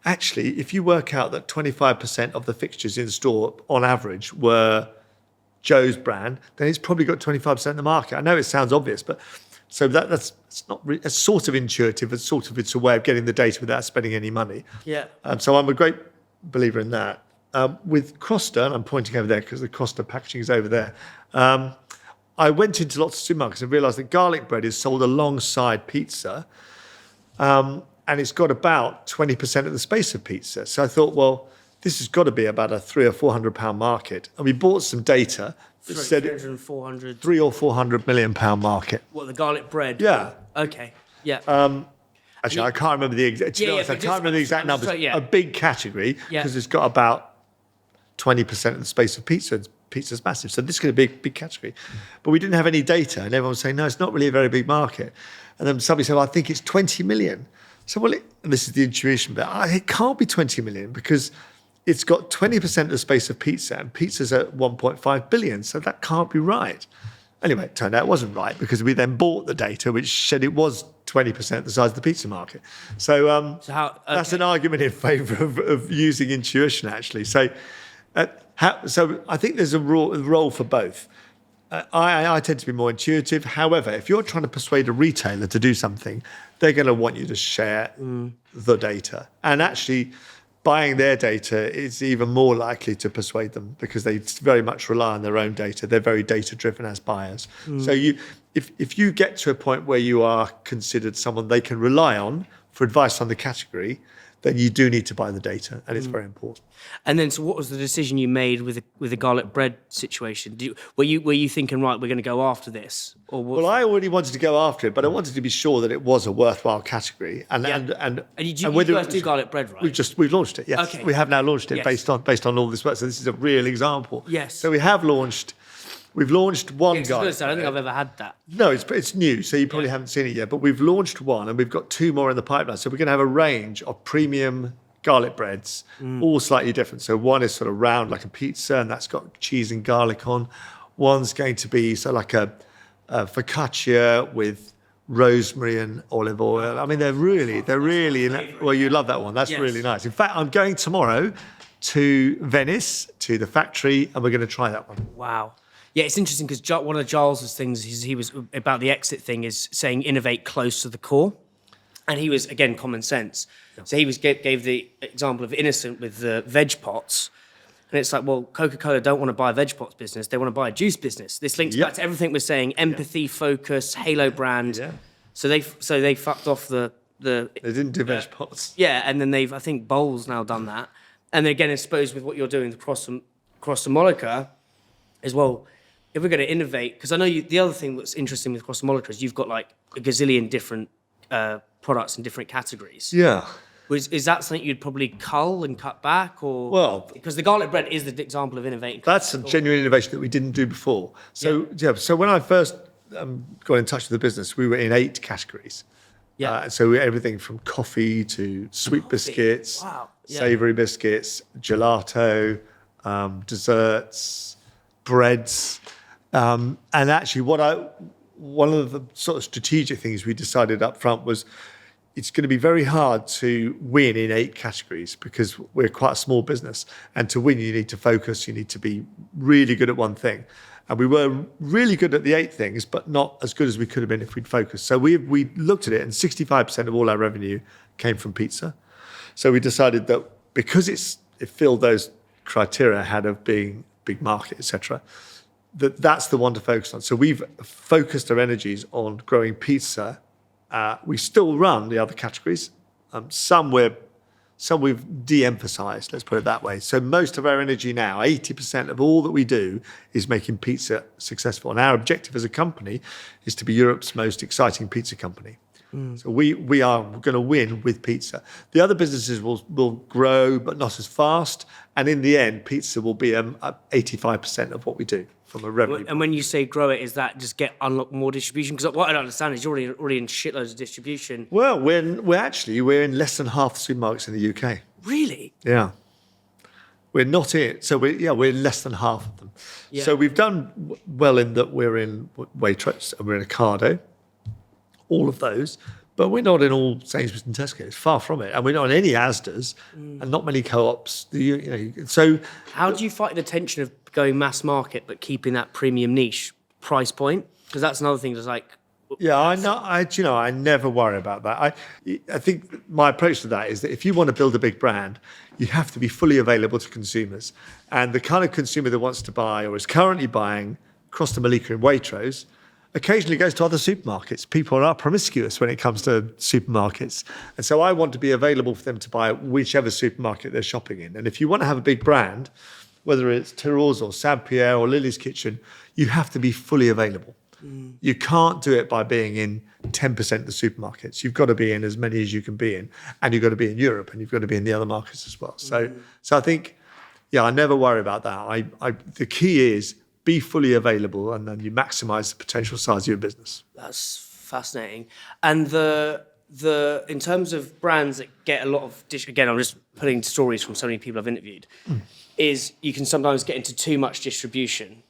actually, if you work out that 25% of the fixtures in store on average were Joe's brand, then it's probably got 25% of the market. I know it sounds obvious, but so that's it's sort of intuitive. It's a way of getting the data without spending any money. Yeah. So I'm a great believer in that. With Crosta, and I'm pointing over there because the Crosta packaging is over there. I went into lots of supermarkets and realised that garlic bread is sold alongside pizza, and it's got about 20% of the space of pizza. So I thought, well, this has got to be about a £300 or £400 market. And we bought some data that said 400. £300 or £400 million market. What, the garlic bread? Yeah. Okay. Yeah. Actually, I can't remember the exact. I can't remember the exact numbers. Yeah. A big category because it's got about 20% of the space of pizza. Pizza's massive, so this is going to be a big category. But we didn't have any data, and everyone was saying, no, it's not really a very big market. And then somebody said, well, I think it's 20 million. So, well, and this is the intuition bit. It can't be 20 million because it's got 20% of the space of pizza, and pizza's at 1.5 billion, so that can't be right. Anyway, it turned out it wasn't right because we then bought the data, which said it was 20% the size of the pizza market. So, that's an argument in favour of using intuition, actually. So I think there's a role for both. I tend to be more intuitive. However, if you're trying to persuade a retailer to do something, they're going to want you to share the data. And actually, buying their data is even more likely to persuade them because they very much rely on their own data. They're very data-driven as buyers. So if you get to a point where you are considered someone they can rely on for advice on the category, then you do need to buy the data, and it's very important. And then, so what was the decision you made with the garlic bread situation? Were you thinking, right, we're going to go after this? Well, I already wanted to go after it, but I wanted to be sure that it was a worthwhile category. And you guys do garlic bread, right? We've launched it. Yes, okay. We have now launched it based on all this work. So this is a real example. Yes. So we've launched one garlic. I don't think I've ever had that. No, it's new, so you probably haven't seen it yet. But we've launched one, and we've got two more in the pipeline. So we're going to have a range of premium garlic breads, all slightly different. So one is sort of round like a pizza, and that's got cheese and garlic on. One's going to be like a focaccia with rosemary and olive oil. I mean, they're really. Well, you love that one. That's really nice. In fact, I'm going tomorrow to Venice to the factory, and we're going to try that one. Wow. Yeah, it's interesting because one of Giles's things he was about the exit thing is saying innovate close to the core. And he was, again, common sense. Yeah. So he gave the example of Innocent with the veg pots. And it's like, well, Coca-Cola don't want to buy a veg pots business. They want to buy a juice business. This links back to everything we're saying, empathy, focus, halo brand. Yeah. So they fucked off the... They didn't do veg pots. Yeah, and then I think Bowl's now done that. And then again, I suppose with what you're doing, the Crosta Mollica, as well, if we're going to innovate, because I know the other thing that's interesting with Crosta Mollica is you've got like a gazillion different products in different categories. Yeah. Is that something you'd probably cull and cut back, or because the garlic bread is the example of innovating? That's a genuine innovation that we didn't do before. So so when I first got in touch with the business, we were in 8 categories. Yeah. So everything from coffee to sweet biscuits, savoury biscuits, gelato, desserts, breads, and actually one of the sort of strategic things we decided up front was it's going to be very hard to win in 8 categories because we're quite a small business. And to win, you need to focus. You need to be really good at one thing. And we were really good at the 8 things, but not as good as we could have been if we'd focused. So we looked at it, and 65% of all our revenue came from pizza. So we decided that because it filled those criteria had of being big market, etc., that's the one to focus on. So we've focused our energies on growing pizza. We still run the other categories. Some we've de-emphasised, let's put it that way. So most of our energy now, 80% of all that we do, is making pizza successful. And our objective as a company is to be Europe's most exciting pizza company. So we are going to win with pizza. The other businesses will grow, but not as fast. And in the end, pizza will be 85% of what we do from a revenue. And when you say grow it, is that just unlock more distribution? Because what I don't understand is you're already in shitloads of distribution. Well, we're in less than half the supermarkets in the UK. Really? Yeah. We're not in. So we're less than half of them. Yeah. So we've done well in that we're in Waitrose and we're in Ocado, all of those. But we're not in all Sainsbury's and Tesco's, far from it. And we're not in any Asda's and not many co-ops. So How do you fight the tension of going mass market but keeping that premium niche price point? Because that's another thing that's like... yeah, I never worry about that. I think my approach to that is that if you want to build a big brand, you have to be fully available to consumers. And the kind of consumer that wants to buy or is currently buying Crosta Mollica in Waitrose occasionally goes to other supermarkets. People are promiscuous when it comes to supermarkets. And so I want to be available for them to buy at whichever supermarket they're shopping in. And if you want to have a big brand, whether it's Tyrrells or Pierre or Lilly's Kitchen, you have to be fully available. You can't do it by being in 10% of the supermarkets. You've got to be in as many as you can be in. And you've got to be in Europe and you've got to be in the other markets as well. So I think, I never worry about that. The key is be fully available, and then you maximise the potential size of your business. That's fascinating. And the in terms of brands that get a lot of again, I'm just putting stories from so many people I've interviewed, is you can sometimes get into too much distribution,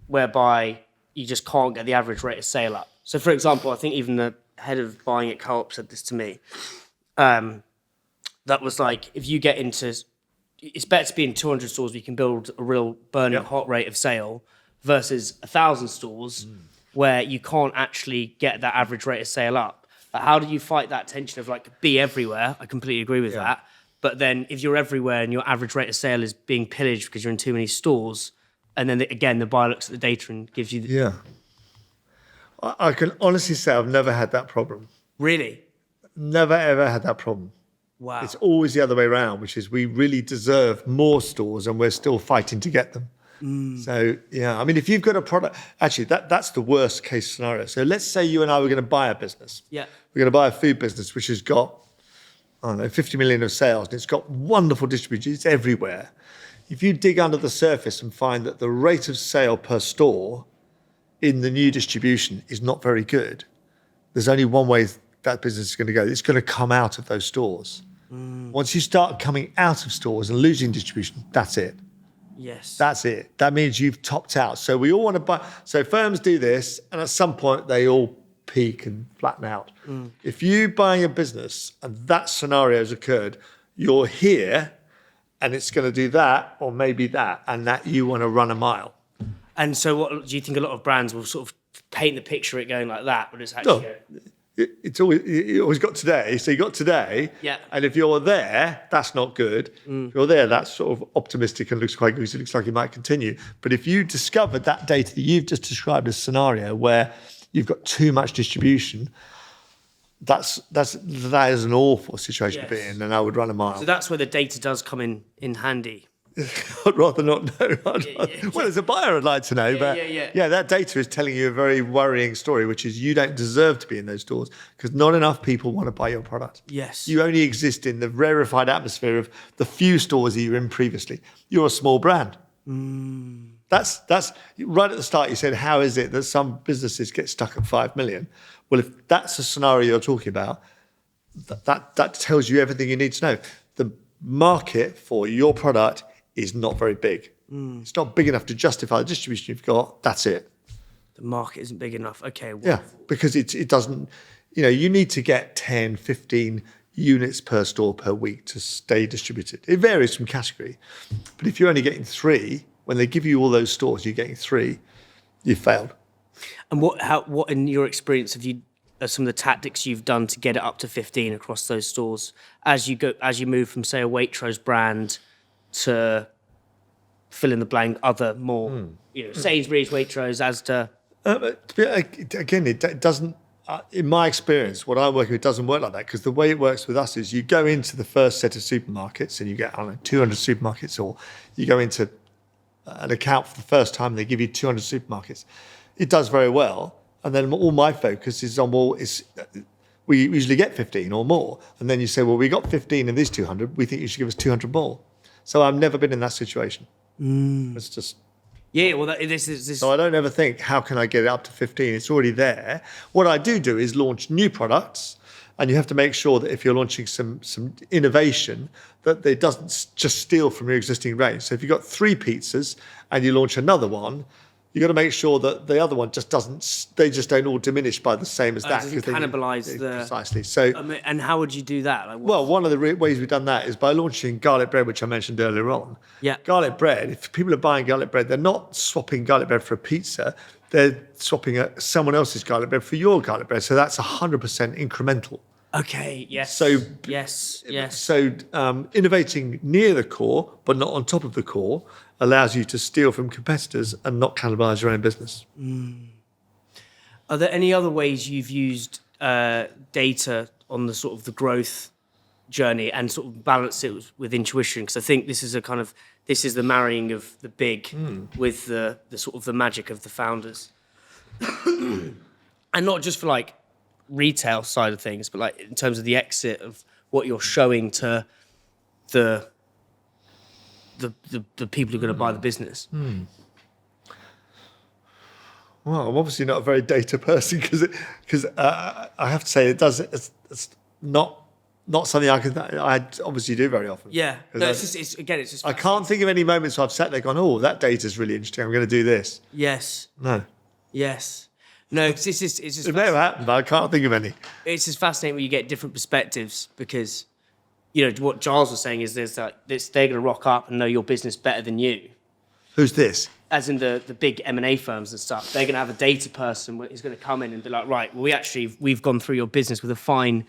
whereby you just can't get the average rate of sale up. So, for example, I think even the head of buying at Co-op said this to me. That was like, if you get into... It's better to be in 200 stores where you can build a real burning hot rate of sale versus 1,000 stores where you can't actually get that average rate of sale up. But how do you fight that tension of like, be everywhere? I completely agree with that. But then if you're everywhere and your average rate of sale is being pillaged because you're in too many stores, and then again, the buyer looks at the data and gives you... I can honestly say I've never had that problem. Really? Never, ever had that problem. Wow. It's always the other way around, which is we really deserve more stores and we're still fighting to get them. So, I mean, if you've got a product... Actually, that's the worst case scenario. So let's say you and I were going to buy a business. Yeah. We're going to buy a food business which has got, 50 million of sales, and it's got wonderful distribution. It's everywhere. If you dig under the surface and find that the rate of sale per store in the new distribution is not very good, there's only one way that business is going to go. It's going to come out of those stores. Once you start coming out of stores and losing distribution, that's it. Yes. That's it. That means you've topped out. So we all want to buy. So firms do this, and at some point they all peak and flatten out. If you buying a business and that scenario has occurred, you're here and it's going to do that or maybe that, and that you want to run a mile. And so what do you think a lot of brands will sort of paint the picture it going like that, but it's actually... You always got today. So you got today. Yeah. And if you're there, that's not good. If you're there, that's sort of optimistic and looks quite good. It looks like it might continue. But if you discovered that data that you've just described as a scenario where you've got too much distribution, that is an awful situation to be in, and I would run a mile. So that's where the data does come in handy. I'd rather not know. Well, as a buyer, I'd like to know. Yeah, that data is telling you a very worrying story, which is you don't deserve to be in those stores because not enough people want to buy your product. Yes. You only exist in the rarefied atmosphere of the few stores that you were in previously. You're a small brand. That's right at the start. You said, how is it that some businesses get stuck at 5 million? Well, if that's a scenario you're talking about, that tells you everything you need to know. The market for your product is not very big. It's not big enough to justify the distribution you've got. That's it. The market isn't big enough. Okay. Yeah, because it doesn't, you need to get 10, 15 units per store per week to stay distributed. It varies from category. But if you're only getting 3, when they give you all those stores, you're getting 3, you've failed. And what in your experience have you some of the tactics you've done to get it up to 15 across those stores as you move from, say, a Waitrose brand to fill in the blank other more Sainsbury's, Waitrose, Asda? Again, it doesn't. In my experience, what I'm working with doesn't work like that because the way it works with us is you go into the first set of supermarkets and you get 200 supermarkets, or you go into an account for the first time and they give you 200 supermarkets. It does very well, and then all my focus is on we usually get 15 or more, and then you say, well, we got 15 of these 200. We think you should give us 200 more. So I've never been in that situation. It's just... Yeah, well, this is... So I don't ever think, how can I get it up to 15? It's already there. What I do is launch new products And you have to make sure that if you're launching some innovation, that it doesn't just steal from your existing range. So if you've got 3 pizzas and you launch another one, you've got to make sure that the other one just they just don't all diminish by the same as that. Doesn't cannibalise the... Precisely. So, and how would you do that? Like, well, one of the ways we've done that is by launching garlic bread, which I mentioned earlier on. Yeah. Garlic bread, if people are buying garlic bread, they're not swapping garlic bread for a pizza. They're swapping someone else's garlic bread for your garlic bread. So that's 100% incremental. Okay, yes. So yes. So innovating near the core, but not on top of the core, allows you to steal from competitors and not cannibalise your own business. Are there any other ways you've used data on the sort of the growth journey and sort of balance it with intuition? Because I think this is the marrying of the big with the sort of the magic of the founders, and not just for like retail side of things, but like in terms of the exit of what you're showing to the people who are going to buy the business. Well, I'm obviously not a very data person because I have to say it's not something I obviously do very often. Yeah, no, it's just. I can't think of any moments where I've sat there gone, oh, that data's really interesting. I'm going to do this. Yes. No. Yes. No, because it's just. It may have happened, but I can't think of any. It's just fascinating when you get different perspectives because, you know, what Giles was saying is they're going to rock up and know your business better than you. Who's this? As in the big M&A firms and stuff. They're going to have a data person who's going to come in and be like, right, well, we've gone through your business with a fine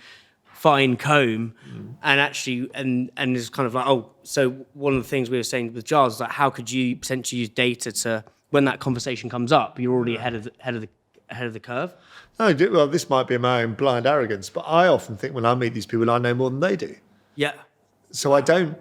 comb, and actually, and it's kind of like, oh, so one of the things we were saying with Giles is like, how could you potentially use data to, when that conversation comes up, you're already ahead of the curve? No, well, this might be my own blind arrogance, but I often think when I meet these people, I know more than they do. Yeah. So I don't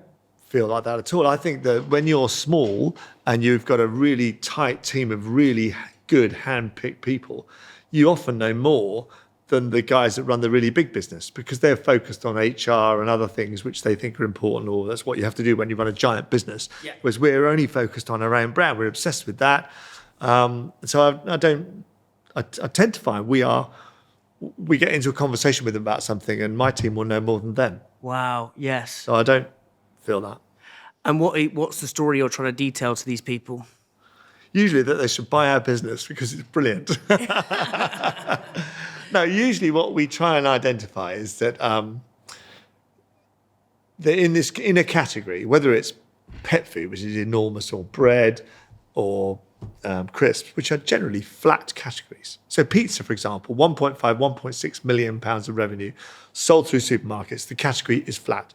feel like that at all. I think that when you're small and you've got a really tight team of really good hand-picked people, you often know more than the guys that run the really big business because they're focused on HR and other things which they think are important, or that's what you have to do when you run a giant business. Yeah. Whereas we're only focused on our own brand. We're obsessed with that. So I tend to find we get into a conversation with them about something and my team will know more than them. Wow, yes. So I don't feel that. And what's the story you're trying to detail to these people? Usually that they should buy our business because it's brilliant. No, usually what we try and identify is that in a category, whether it's pet food, which is enormous, or bread, or crisps, which are generally flat categories. So pizza, for example, 1.6 million pounds of revenue sold through supermarkets. The category is flat.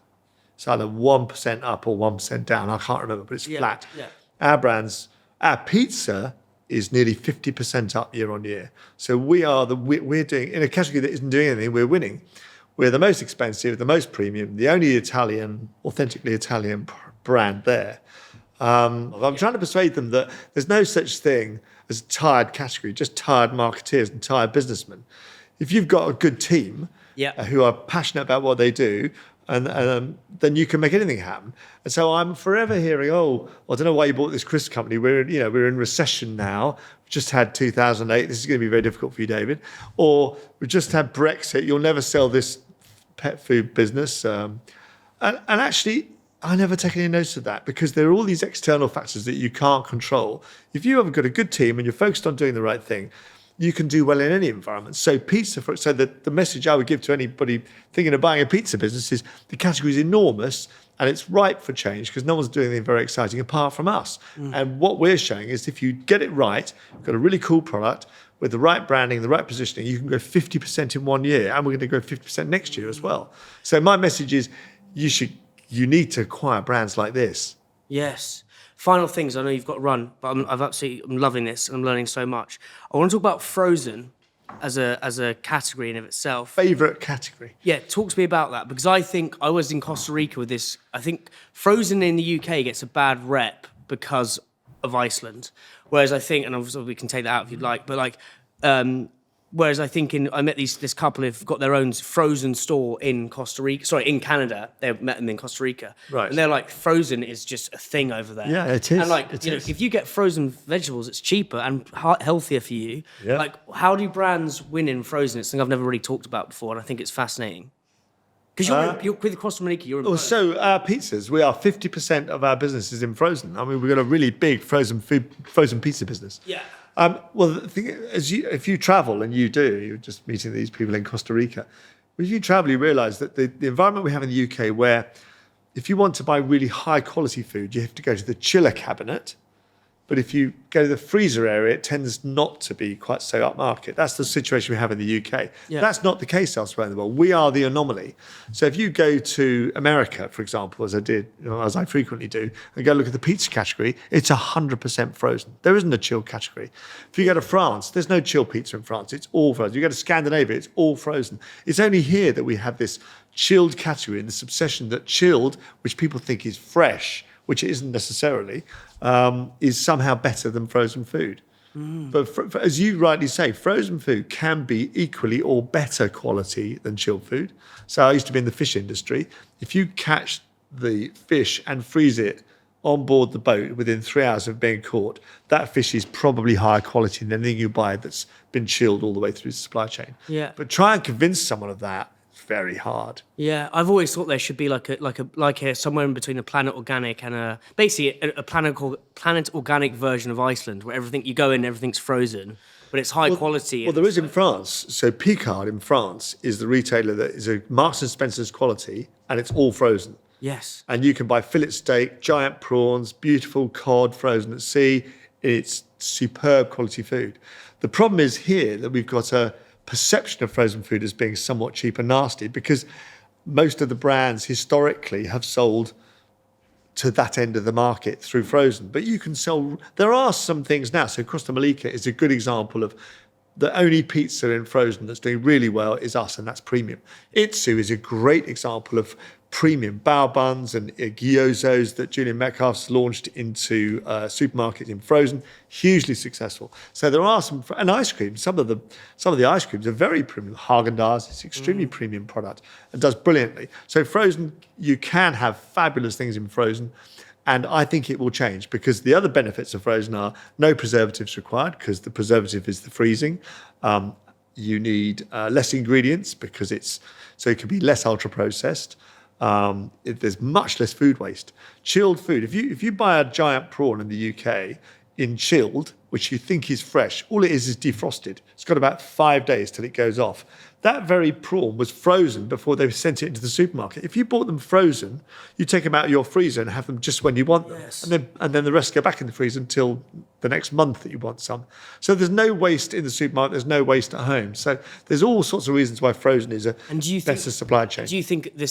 It's either 1% up or 1% down. I can't remember, but it's flat. Yeah. Our pizza is nearly 50% up year on year. So we're doing, in a category that isn't doing anything, we're winning. We're the most expensive, the most premium, the only authentically Italian brand there. I'm trying to persuade them that there's no such thing as a tired category, just tired marketeers and tired businessmen. If you've got a good team who are passionate about what they do, and then you can make anything happen. And so I'm forever hearing, oh, well, I don't know why you bought this crisp company. We're in recession now. We've just had 2008. This is going to be very difficult for you, David. Or we've just had Brexit. You'll never sell this pet food business. And actually, I never take any notice of that because there are all these external factors that you can't control. If you have got a good team and you're focused on doing the right thing, you can do well in any environment. So the message I would give to anybody thinking of buying a pizza business is the category is enormous and it's ripe for change because no one's doing anything very exciting apart from us. And what we're showing is if you get it right, you've got a really cool product with the right branding, the right positioning, you can go 50% in 1 year, and we're going to go 50% next year as well. So my message is you need to acquire brands like this. Yes. Final things, I know you've got to run, but I'm loving this and I'm learning so much. I want to talk about frozen as a category in of itself. Favourite category? Yeah, talk to me about that, because I think I was in Costa Rica with this. I think frozen in the UK gets a bad rep because of Iceland, whereas I think, and obviously we can take that out if you'd like, but like Whereas I think I met this couple who've got their own frozen store in in Canada. They met them in Costa Rica. Right. And they're like, frozen is just a thing over there. Yeah, it is. And like, if you get frozen vegetables, it's cheaper and healthier for you. Yeah. Like, how do brands win in frozen? It's something I've never really talked about before, and I think it's fascinating. Because you're with Crosta Mollica, you're in both. So our pizzas, we are 50% of our business is in frozen. I mean, we've got a really big frozen pizza business. Yeah. Well, the thing is, if you travel, and you're just meeting these people in Costa Rica, if you travel, you realise that the environment we have in the UK, where if you want to buy really high quality food, you have to go to the chiller cabinet. But if you go to the freezer area, it tends not to be quite so upmarket. That's the situation we have in the UK. Yeah. That's not the case elsewhere in the world. We are the anomaly. So if you go to America, for example, as I frequently do, and go look at the pizza category, it's 100% frozen. There isn't a chilled category. If you go to France, there's no chilled pizza in France. It's all frozen. You go to Scandinavia, it's all frozen. It's only here that we have this chilled category and this obsession that chilled, which people think is fresh, which it isn't necessarily, is somehow better than frozen food. But as you rightly say, frozen food can be equally or better quality than chilled food. So I used to be in the fish industry. If you catch the fish and freeze it on board the boat within 3 hours of being caught, that fish is probably higher quality than anything you buy that's been chilled all the way through the supply chain. Yeah. But try and convince someone of that. Very hard. Yeah, I've always thought there should be like a somewhere in between a Planet Organic and a Planet Organic version of Iceland, where everything you go in, everything's frozen, but it's high quality. Well, there is in France. So Picard in France is the retailer that is a Marks and Spencer's quality, and it's all frozen. Yes. And you can buy fillet steak, giant prawns, beautiful cod frozen at sea. It's superb quality food. The problem is here that we've got a perception of frozen food as being somewhat cheap and nasty, because most of the brands historically have sold to that end of the market through frozen. But you can sell, there are some things now. So Crosta Mollica is a good example of the only pizza in frozen that's doing really well is us, and that's premium. Itsu is a great example of premium bao buns and gyozos that Julian Metcalf's launched into supermarkets in frozen, hugely successful. So there are some, and ice cream. Some of the ice creams are very premium. Haagen-Dazs is extremely premium product and does brilliantly. So frozen, you can have fabulous things in frozen. And I think it will change, because the other benefits of frozen are no preservatives required, because the preservative is the freezing. You need less ingredients because it can be less ultra processed. There's much less food waste. Chilled food. If you buy a giant prawn in the UK in chilled, which you think is fresh, all it is defrosted. It's got about 5 days till it goes off. That very prawn was frozen before they sent it into the supermarket. If you bought them frozen, you take them out of your freezer and have them just when you want them. Yes. And then the rest go back in the freezer until the next month that you want some. So there's no waste in the supermarket, there's no waste at home. So there's all sorts of reasons why frozen is a better supply chain. Do you think the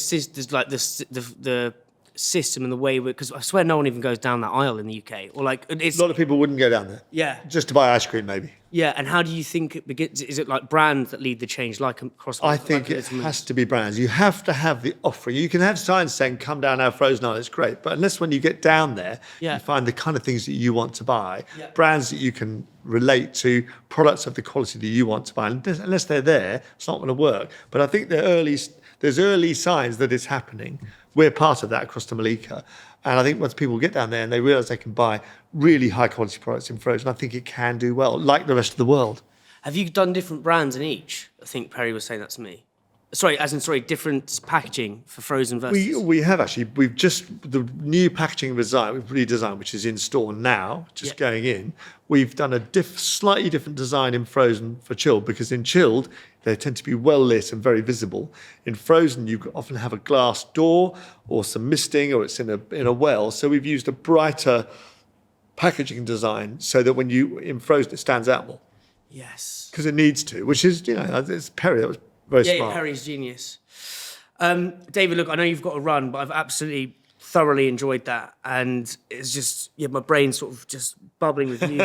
system and the way, because I swear no one even goes down that aisle in the UK, or like it's A lot of people wouldn't go down there. Yeah. Just to buy ice cream, maybe. Yeah, and how do you think it begins? Is it like brands that lead the change, like across? I think it has to be brands. You have to have the offering. You can have signs saying, come down our frozen aisle, it's great. But unless when you get down there, Yeah. you find the kind of things that you want to buy, Yeah. brands that you can relate to, products of the quality that you want to buy. And unless they're there, it's not going to work. But I think there's early signs that it's happening. We're part of that across the Mollica. And I think once people get down there and they realise they can buy really high quality products in frozen, I think it can do well, like the rest of the world. Have you done different brands in each? I think Perry was saying that to me. Sorry, different packaging for frozen versus... We have actually. We've just, the new packaging design, we've redesigned, which is in store now, just going in. We've done a slightly different design in frozen for chilled, because in chilled, they tend to be well lit and very visible. In frozen, you often have a glass door or some misting, or it's in a well. So we've used a brighter packaging design so that when in frozen, it stands out more. Yes. Because it needs to, which is, it's Perry, that was very smart. Yeah, Perry's genius. David, look, I know you've got to run, but I've absolutely thoroughly enjoyed that, and it's just my brain's sort of just bubbling with you.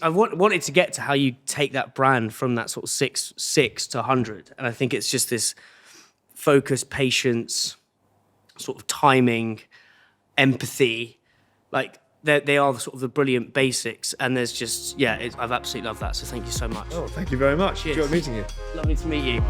I wanted to get to how you take that brand from that sort of six to 100, and I think it's just this focus, patience, sort of timing, empathy, like they are sort of the brilliant basics, and there's just, I've absolutely loved that, so thank you so much. Oh, thank you very much. Cheers. Enjoyed meeting you. Lovely to meet you.